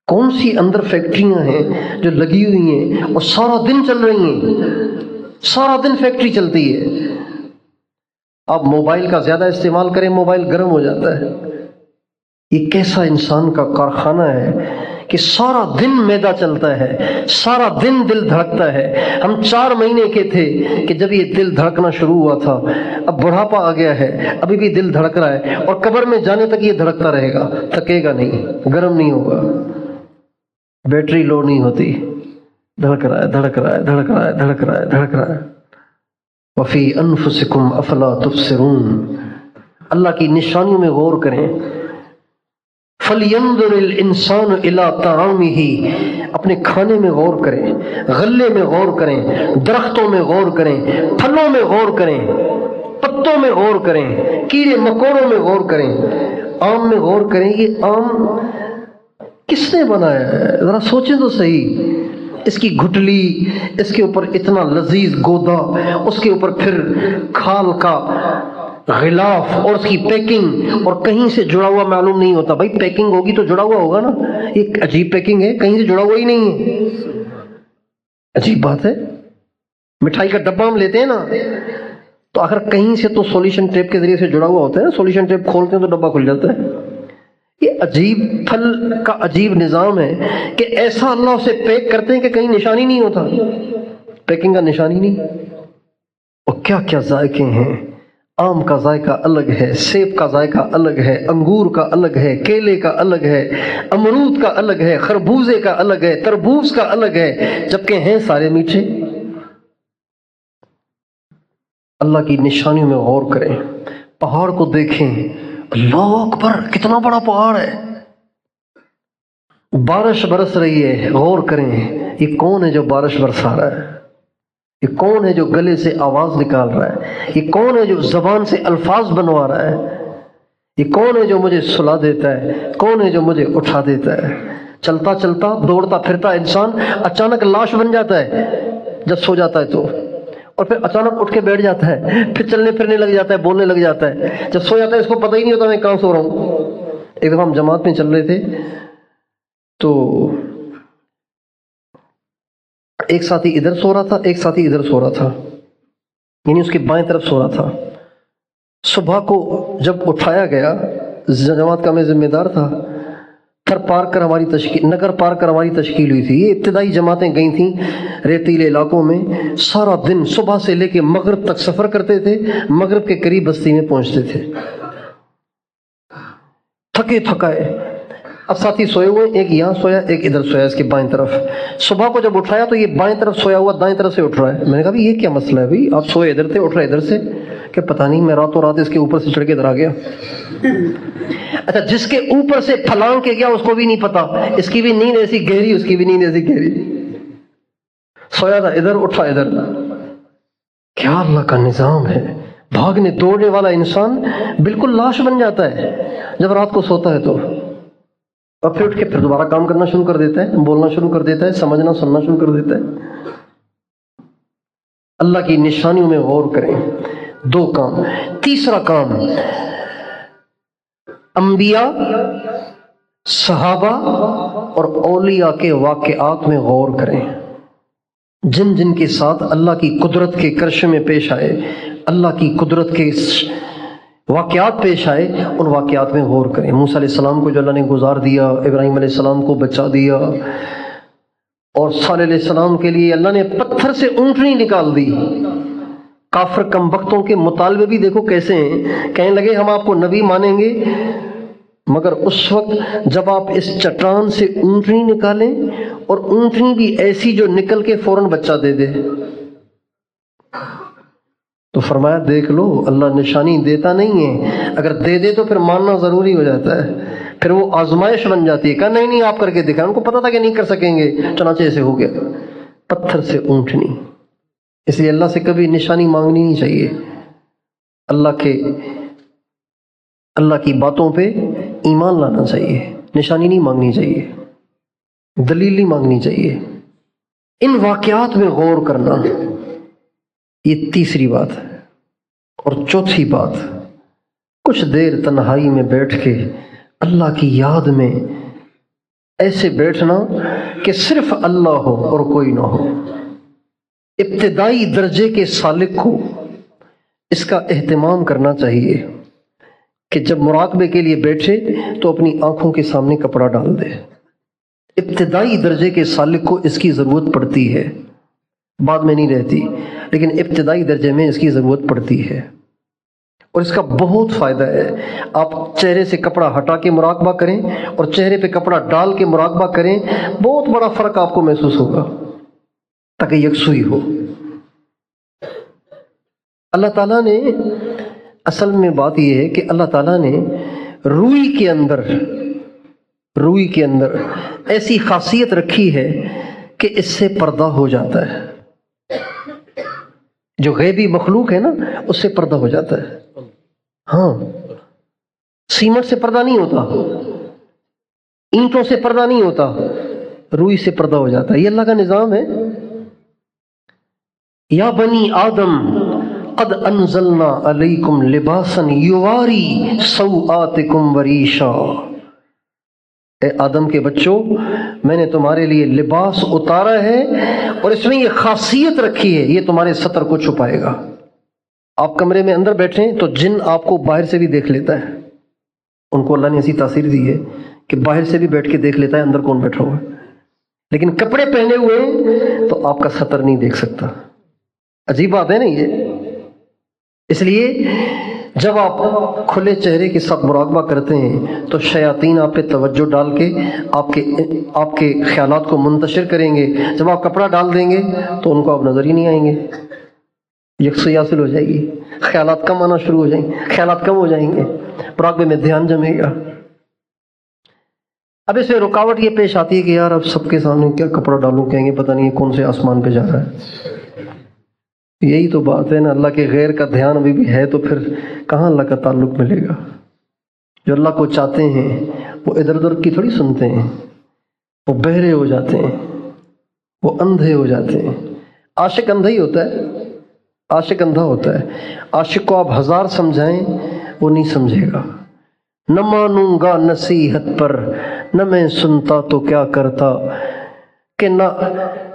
کون سی اندر فیکٹریاں ہیں جو لگی ہوئی ہیں اور سارا دن چل رہی ہیں، سارا دن فیکٹری چلتی ہے۔ آپ موبائل کا زیادہ استعمال کریں، موبائل گرم ہو جاتا ہے۔ یہ کیسا انسان کا کارخانہ ہے کہ سارا دن معدہ چلتا ہے، سارا دن دل دھڑکتا ہے۔ ہم 4 مہینے کے تھے کہ جب یہ دل دھڑکنا شروع ہوا تھا، اب بڑھاپا آ گیا ہے، ابھی بھی دل دھڑک رہا ہے، اور قبر میں جانے تک یہ دھڑکتا رہے گا، تھکے گا نہیں، گرم نہیں ہوگا، بیٹری لو نہیں ہوتی، دھڑک رہا ہے، دھڑک رہا ہے، دھڑک رہا ہے، دھڑک رہا ہے، دھڑک رہا ہے۔ وفی انفسکم افلا تبصرون، اللہ کی نشانیوں میں غور کریں۔ فَلْيَنظُرِ الْإِنسَانُ إِلَىٰ طَعَامِهِ، اپنے کھانے میں غور کریں، غلے میں غور کریں، درختوں میں غور کریں، پھلوں میں غور کریں، پتوں میں غور کریں، کیڑے مکوڑوں میں غور کریں، آم میں غور کریں۔ یہ آم کس نے بنایا ہے؟ ذرا سوچیں تو صحیح۔ اس کی گھٹلی، اس کے اوپر اتنا لذیذ گودا، اس کے اوپر پھر کھال کا غلاف اور اس کی پیکنگ، اور کہیں سے جڑا ہوا معلوم نہیں ہوتا۔ بھائی پیکنگ ہوگی تو جڑا ہوا ہوگا نا، ایک عجیب پیکنگ ہے، کہیں سے جڑا ہوا ہی نہیں ہے، عجیب بات ہے۔ مٹھائی کا ڈبہ ہم لیتے ہیں نا، تو اگر کہیں سے تو سولیوشن ٹیپ کے ذریعے سے جڑا ہوا ہوتا ہے نا، سولیوشن ٹیپ کھولتے ہیں تو ڈبہ کھل جاتا ہے۔ یہ عجیب پھل کا عجیب نظام ہے کہ ایسا اللہ اسے پیک کرتے ہیں کہ کہیں نشانی نہیں ہوتا، پیکنگ کا نشانی نہیں۔ اور کیا کیا ذائقے ہیں، آم کا ذائقہ الگ ہے، سیب کا ذائقہ الگ ہے، انگور کا الگ ہے، کیلے کا الگ ہے، امرود کا الگ ہے، خربوزے کا الگ ہے، تربوز کا الگ ہے، جبکہ ہیں سارے میٹھے۔ اللہ کی نشانیوں میں غور کریں، پہاڑ کو دیکھیں، اللہ اکبر کتنا بڑا پہاڑ ہے، بارش برس رہی ہے، غور کریں یہ کون ہے جو بارش برسا رہا ہے، یہ کون ہے جو گلے سے آواز نکال رہا ہے، یہ کون ہے جو زبان سے الفاظ بنوا رہا ہے، یہ کون ہے جو مجھے سلا دیتا ہے، کون ہے جو مجھے اٹھا دیتا ہے۔ چلتا چلتا دوڑتا پھرتا انسان اچانک لاش بن جاتا ہے جب سو جاتا ہے تو، اور پھر اچانک اٹھ کے بیٹھ جاتا ہے، پھر چلنے پھرنے لگ جاتا ہے، بولنے لگ جاتا ہے۔ جب سو جاتا ہے اس کو پتہ ہی نہیں ہوتا میں کہاں سو رہا ہوں۔ ایک دفعہ ہم جماعت میں چل رہے تھے تو ایک ساتھی ادھر سو رہا تھا، ایک ساتھی ادھر سو رہا تھا، یعنی اس کے بائیں طرف سو رہا تھا۔ صبح کو جب اٹھایا گیا، جماعت کا میں ذمہ دار تھا، نگر پار کر ہماری تشکیل ہوئی تھی۔ یہ ابتدائی جماعتیں گئی تھیں ریتیلے علاقوں میں، سارا دن صبح سے لے کے مغرب تک سفر کرتے تھے، مغرب کے قریب بستی میں پہنچتے تھے، تھکے تھکائے۔ اب ساتھی سوئے ہوئے، ایک یہاں سویا ایک ادھر سویا اس کے بائیں طرف۔ صبح کو جب اٹھایا تو یہ بائیں طرف سویا ہوا دائیں طرف سے اٹھ رہا ہے۔ میں نے کہا یہ کیا مسئلہ ہے بھائی، آپ سوئے ادھر تھے اٹھ رہے ادھر سے؟ کہ پتہ نہیں میں راتوں رات اس کے اوپر سے چڑھ کے ادھر آ گیا۔ اچھا جس کے اوپر سے پھلانگ کے گیا اس کو بھی نہیں پتا، اس کی بھی نیند ایسی گہری، اس کی بھی نیند ایسی گہری، سویا تھا ادھر اٹھا ادھر۔ کیا اللہ کا نظام ہے۔ بھاگنے دوڑنے والا انسان بالکل لاش بن جاتا ہے جب رات کو سوتا ہے تو، اور پھر اٹھ کے پھر دوبارہ کام کرنا شروع کر دیتا ہے، بولنا شروع کر دیتا ہے، سمجھنا سننا شروع کر دیتا ہے۔ اللہ کی نشانیوں میں غور کریں۔ دو کام۔ تیسرا کام، انبیاء، صحابہ اور اولیاء کے واقعات میں غور کریں، جن جن کے ساتھ اللہ کی قدرت کے کرشمے پیش آئے، اللہ کی قدرت کے واقعات پیش آئے، ان واقعات میں غور کریں۔ موسیٰ علیہ السلام کو جو اللہ نے گزار دیا، ابراہیم علیہ السلام کو بچا دیا، اور صالح علیہ السلام کے لیے اللہ نے پتھر سے اونٹنی نکال دی۔ کافر کم بختوں کے مطالبے بھی دیکھو کیسے ہیں، کہنے لگے ہم آپ کو نبی مانیں گے، مگر اس وقت جب آپ اس چٹان سے اونٹنی نکالیں، اور اونٹنی بھی ایسی جو نکل کے فوراً بچہ دے دے، تو فرمایا دیکھ لو اللہ نشانی دیتا نہیں ہے، اگر دے دے تو پھر ماننا ضروری ہو جاتا ہے، پھر وہ آزمائش بن جاتی ہے۔ کہا نہیں نہیں آپ کر کے دکھائیں، ان کو پتا تھا کہ نہیں کر سکیں گے، چنانچہ ایسے ہو گیا، پتھر سے اونٹنی۔ اس لیے اللہ سے کبھی نشانی مانگنی نہیں چاہیے، اللہ کی باتوں پہ ایمان لانا چاہیے، نشانی نہیں مانگنی چاہیے، دلیل نہیں مانگنی چاہیے۔ ان واقعات میں غور کرنا، یہ تیسری بات ہے۔ اور چوتھی بات، کچھ دیر تنہائی میں بیٹھ کے اللہ کی یاد میں ایسے بیٹھنا کہ صرف اللہ ہو اور کوئی نہ ہو۔ ابتدائی درجے کے سالک کو اس کا اہتمام کرنا چاہیے کہ جب مراقبے کے لیے بیٹھے تو اپنی آنکھوں کے سامنے کپڑا ڈال دے۔ ابتدائی درجے کے سالک کو اس کی ضرورت پڑتی ہے، بعد میں نہیں رہتی، لیکن ابتدائی درجے میں اس کی ضرورت پڑتی ہے، اور اس کا بہت فائدہ ہے۔ آپ چہرے سے کپڑا ہٹا کے مراقبہ کریں اور چہرے پہ کپڑا ڈال کے مراقبہ کریں، بہت بڑا فرق آپ کو محسوس ہوگا، تاکہ یکسوئی ہو۔ اللہ تعالیٰ نے اصل میں بات یہ ہے کہ اللہ تعالیٰ نے روئی کے اندر ایسی خاصیت رکھی ہے کہ اس سے پردہ ہو جاتا ہے. جو غیبی مخلوق ہے نا اس سے پردہ ہو جاتا ہے. ہاں، سیمنٹ سے پردہ نہیں ہوتا، اینٹوں سے پردہ نہیں ہوتا، روئی سے پردہ ہو جاتا ہے. یہ اللہ کا نظام ہے. یا بنی آدم قد انزلنا علیکم لباسا یواری سوآتکم وریشا. اے آدم کے بچوں، میں نے تمہارے لیے لباس اتارا ہے اور اس میں یہ خاصیت رکھی ہے، یہ تمہارے ستر کو چھپائے گا. آپ کمرے میں اندر بیٹھیں تو جن آپ کو باہر سے بھی دیکھ لیتا ہے. ان کو اللہ نے ایسی تاثیر دی ہے کہ باہر سے بھی بیٹھ کے دیکھ لیتا ہے اندر کون بیٹھا ہوا ہے. لیکن کپڑے پہنے ہوئے تو آپ کا ستر نہیں دیکھ سکتا. عجیب بات ہے نا یہ. اس لیے جب آپ کھلے چہرے کے ساتھ مراقبہ کرتے ہیں تو شیاطین آپ پہ توجہ ڈال کے آپ کے خیالات کو منتشر کریں گے. جب آپ کپڑا ڈال دیں گے تو ان کو آپ نظر ہی نہیں آئیں گے. یکسوئی حاصل ہو جائے گی، خیالات کم آنا شروع ہو جائیں گے، خیالات کم ہو جائیں گے، مراقبے میں دھیان جمے گا. اب اس میں رکاوٹ یہ پیش آتی ہے کہ یار اب سب کے سامنے کیا کپڑا ڈالوں، کہیں گے پتہ نہیں کون سے آسمان پہ جا رہا ہے. یہی تو بات ہے نا، اللہ کے غیر کا دھیان ابھی بھی ہے تو پھر کہاں اللہ کا تعلق ملے گا. جو اللہ کو چاہتے ہیں وہ ادھر ادھر کی تھوڑی سنتے ہیں، وہ بہرے ہو جاتے ہیں، وہ اندھے ہو جاتے ہیں. عاشق اندھا ہی ہوتا ہے، عاشق اندھا ہوتا ہے. عاشق کو آپ ہزار سمجھائیں وہ نہیں سمجھے گا. نہ مانوں گا نصیحت پر، نہ میں سنتا تو کیا کرتا،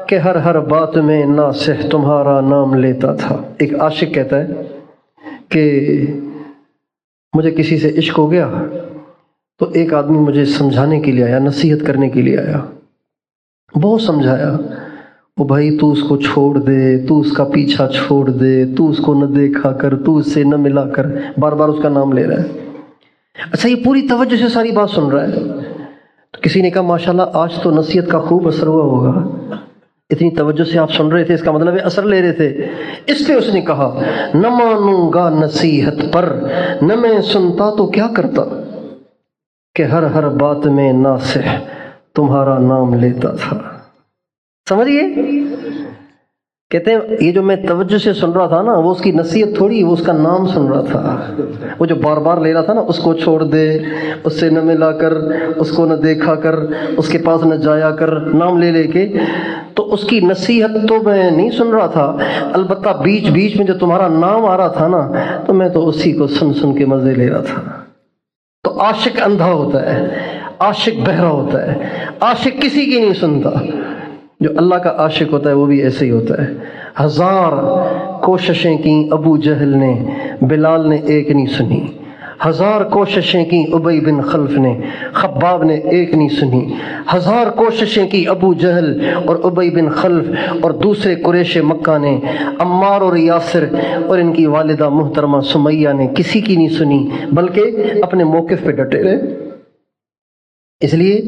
کہ ہر بات میں ناصح تمہارا نام لیتا تھا. ایک عاشق کہتا ہے کہ مجھے کسی سے عشق ہو گیا تو ایک آدمی مجھے سمجھانے کے لیے آیا، نصیحت کرنے کے لیے آیا. بہت سمجھایا، وہ بھائی تو اس کو چھوڑ دے، تو اس کا پیچھا چھوڑ دے، تو اس کو نہ دیکھا کر، تو اس سے نہ ملا کر، بار بار اس کا نام لے رہا ہے. اچھا یہ پوری توجہ سے ساری بات سن رہا ہے. تو کسی نے کہا ماشاءاللہ آج تو نصیحت کا خوب اثر ہوا ہوگا، اتنی توجہ سے آپ سن رہے تھے، اس کا مطلب ہے اثر لے رہے تھے. اس پہ اس نے کہا نہ مانوں گا نصیحت پر، نہ میں سنتا تو کیا کرتا، کہ ہر بات میں ناصح تمہارا نام لیتا تھا. سمجھئے؟ کہتے ہیں یہ جو میں توجہ سے سن رہا تھا نا وہ اس کی نصیحت تھوڑی، وہ اس کا نام سن رہا تھا. وہ جو بار بار لے رہا تھا نا، اس کو چھوڑ دے، اس سے نہ ملا کر، اس کو نہ دیکھا کر، اس کے پاس نہ جایا کر، نام لے لے کے، تو اس کی نصیحت تو میں نہیں سن رہا تھا، البتہ بیچ بیچ میں جو تمہارا نام آ رہا تھا نا تو میں تو اسی کو سن کے مزے لے رہا تھا. تو عاشق اندھا ہوتا ہے، عاشق بہرا ہوتا ہے، عاشق کسی کی نہیں سنتا. جو اللہ کا عاشق ہوتا ہے وہ بھی ایسے ہی ہوتا ہے. ہزار کوششیں کی ابو جہل نے، بلال نے ایک نہیں سنی. ہزار کوششیں کی ابی بن خلف نے، خباب نے ایک نہیں سنی. ہزار کوششیں کی ابو جہل اور ابی بن خلف اور دوسرے قریش مکہ نے، عمار اور یاسر اور ان کی والدہ محترمہ سمیہ نے کسی کی نہیں سنی، بلکہ اپنے موقف پہ ڈٹے رہے. اس لیے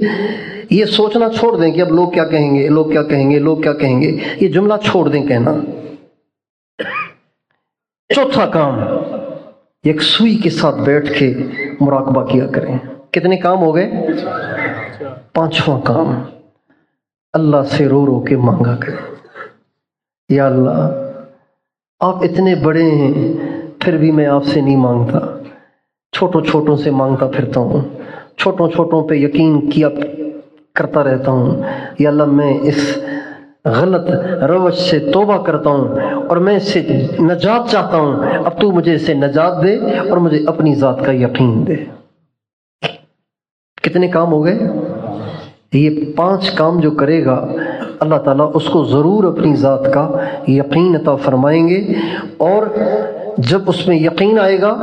یہ سوچنا چھوڑ دیں کہ اب لوگ کیا کہیں گے، لوگ کیا کہیں گے، لوگ کیا کہیں گے. یہ جملہ چھوڑ دیں کہنا. چوتھا کام، یکسوئی کے ساتھ بیٹھ کے مراقبہ کیا کریں. کتنے کام ہو گئے؟ پانچواں کام، اللہ سے رو رو کے مانگا کریں. یا اللہ آپ اتنے بڑے ہیں پھر بھی میں آپ سے نہیں مانگتا، چھوٹوں سے مانگتا پھرتا ہوں، چھوٹوں پہ یقین کیا کرتا رہتا ہوں. یا اللہ میں اس غلط روش سے توبہ کرتا ہوں اور میں اس سے نجات چاہتا ہوں. اب تو مجھے اس سے نجات دے اور مجھے اپنی ذات کا یقین دے. کتنے کام ہو گئے؟ یہ 5 کام جو کرے گا اللہ تعالیٰ اس کو ضرور اپنی ذات کا یقین عطا فرمائیں گے. اور جب اس میں یقین آئے گا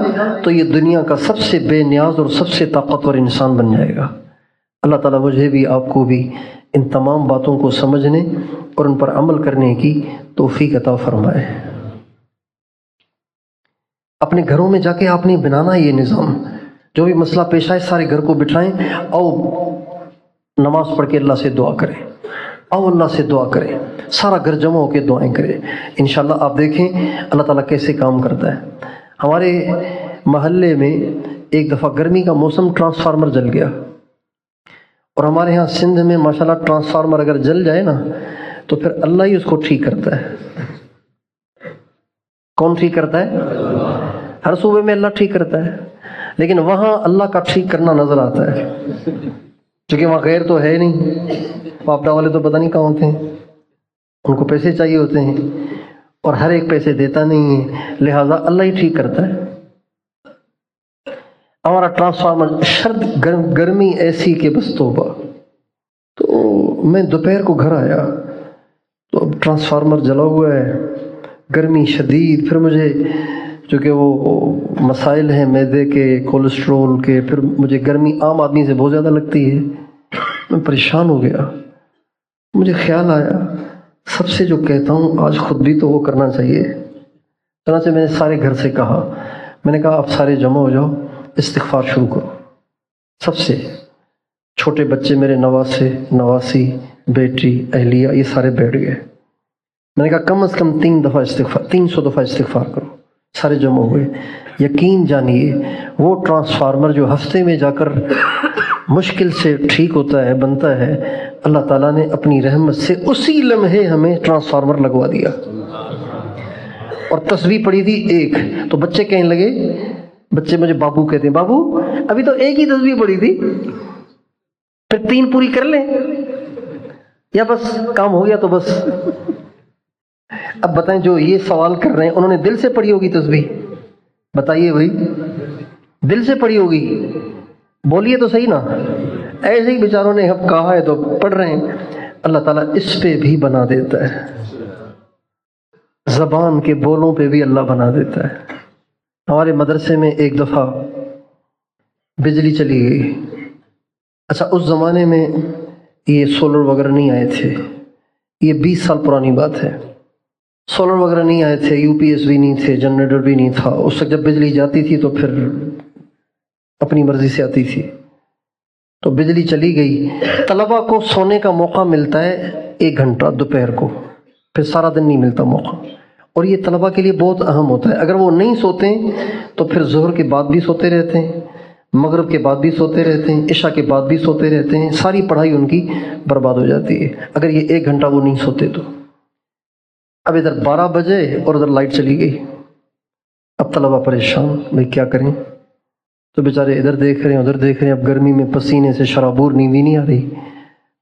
تو یہ دنیا کا سب سے بے نیاز اور سب سے طاقتور انسان بن جائے گا. اللہ تعالیٰ مجھے بھی آپ کو بھی ان تمام باتوں کو سمجھنے اور ان پر عمل کرنے کی توفیق عطا فرمائے. اپنے گھروں میں جا کے آپ نے بنانا یہ نظام. جو بھی مسئلہ پیش آئے سارے گھر کو بٹھائیں، آؤ نماز پڑھ کے اللہ سے دعا کریں. آؤ اللہ سے دعا کریں، سارا گھر جمع ہو کے دعائیں کریں، انشاءاللہ آپ دیکھیں اللہ تعالیٰ کیسے کام کرتا ہے۔ ہمارے محلے میں ایک دفعہ گرمی کا موسم ٹرانسفارمر جل گیا، اور ہمارے ہاں سندھ میں ماشاءاللہ ٹرانسفارمر اگر جل جائے نا تو پھر اللہ ہی اس کو ٹھیک کرتا ہے۔ کون ٹھیک کرتا ہے؟ ہر صوبے میں اللہ ٹھیک کرتا ہے، لیکن وہاں اللہ کا ٹھیک کرنا نظر آتا ہے، کیونکہ وہاں غیر تو ہے نہیں، پاپڑا والے تو پتہ نہیں کہاں ہوتے ہیں، ان کو پیسے چاہیے ہوتے ہیں اور ہر ایک پیسے دیتا نہیں ہے، لہٰذا اللہ ہی ٹھیک کرتا ہے۔ ہمارا ٹرانسفارمر شرط گرمی ایسی کہ بس توبہ، تو میں دوپہر کو گھر آیا تو اب ٹرانسفارمر جلا ہوا ہے، گرمی شدید، پھر مجھے چونکہ وہ مسائل ہیں معدے کے، کولیسٹرول کے، پھر مجھے گرمی عام آدمی سے بہت زیادہ لگتی ہے، میں پریشان ہو گیا۔ مجھے خیال آیا سب سے جو کہتا ہوں آج خود بھی تو وہ کرنا چاہیے، چنانچہ میں نے سارے گھر سے کہا، میں نے کہا آپ سارے جمع ہو جاؤ، استغفار شروع کرو۔ سب سے چھوٹے بچے میرے نواسے، نواسی، بیٹی، اہلیہ، یہ سارے بیٹھ گئے۔ میں نے کہا کم از کم 300 دفعہ استغفار کرو۔ سارے جمع ہوئے۔ یقین جانیے وہ ٹرانسفارمر جو ہفتے میں جا کر مشکل سے ٹھیک ہوتا ہے، بنتا ہے، اللہ تعالیٰ نے اپنی رحمت سے اسی لمحے ہمیں ٹرانسفارمر لگوا دیا۔ اور تسبیح پڑھی تھی ایک، تو بچے کہنے لگے، بچے مجھے بابو کہتے ہیں، بابو ابھی تو ایک ہی تسبیح پڑھی تھی، پھر 3 پوری کر لیں یا بس کام ہو گیا تو بس۔ اب بتائیں جو یہ سوال کر رہے ہیں انہوں نے دل سے پڑھی ہوگی تسبیح؟ بتائیے بھائی، دل سے پڑھی ہوگی؟ بولیے تو صحیح نا۔ ایسے ہی بیچاروں نے اب کہا ہے تو پڑھ رہے ہیں۔ اللہ تعالیٰ اس پہ بھی بنا دیتا ہے، زبان کے بولوں پہ بھی اللہ بنا دیتا ہے۔ ہمارے مدرسے میں ایک دفعہ بجلی چلی گئی۔ اچھا اس زمانے میں یہ سولر وغیرہ نہیں آئے تھے، یہ 20 سال پرانی بات ہے۔ سولر وغیرہ نہیں آئے تھے، یو پی ایس بھی نہیں تھے، جنریٹر بھی نہیں تھا۔ اس وقت جب بجلی جاتی تھی تو پھر اپنی مرضی سے آتی تھی۔ تو بجلی چلی گئی، طلباء کو سونے کا موقع ملتا ہے 1 گھنٹہ دوپہر کو، پھر سارا دن نہیں ملتا موقع، اور یہ طلباء کے لیے بہت اہم ہوتا ہے۔ اگر وہ نہیں سوتے تو پھر ظہر کے بعد بھی سوتے رہتے ہیں، مغرب کے بعد بھی سوتے رہتے ہیں، عشاء کے بعد بھی سوتے رہتے ہیں، ساری پڑھائی ان کی برباد ہو جاتی ہے اگر یہ 1 گھنٹہ وہ نہیں سوتے تو۔ اب ادھر 12 بجے اور ادھر لائٹ چلی گئی۔ اب طلباء پریشان، بھائی کیا کریں؟ تو بیچارے ادھر دیکھ رہے ہیں ادھر دیکھ رہے ہیں، اب گرمی میں پسینے سے شرابور، نیند ہی نہیں آ رہی۔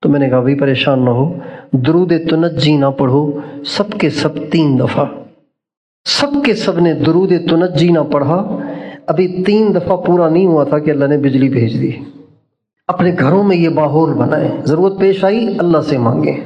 تو میں نے کہا بھائی پریشان نہ ہو، درود تنجی نہ پڑھو سب کے سب 3 دفعہ۔ سب کے سب نے درود تنجی نہ پڑھا، ابھی 3 دفعہ پورا نہیں ہوا تھا کہ اللہ نے بجلی بھیج دی۔ اپنے گھروں میں یہ ماحول بنائیں، ضرورت پیش آئی اللہ سے مانگیں۔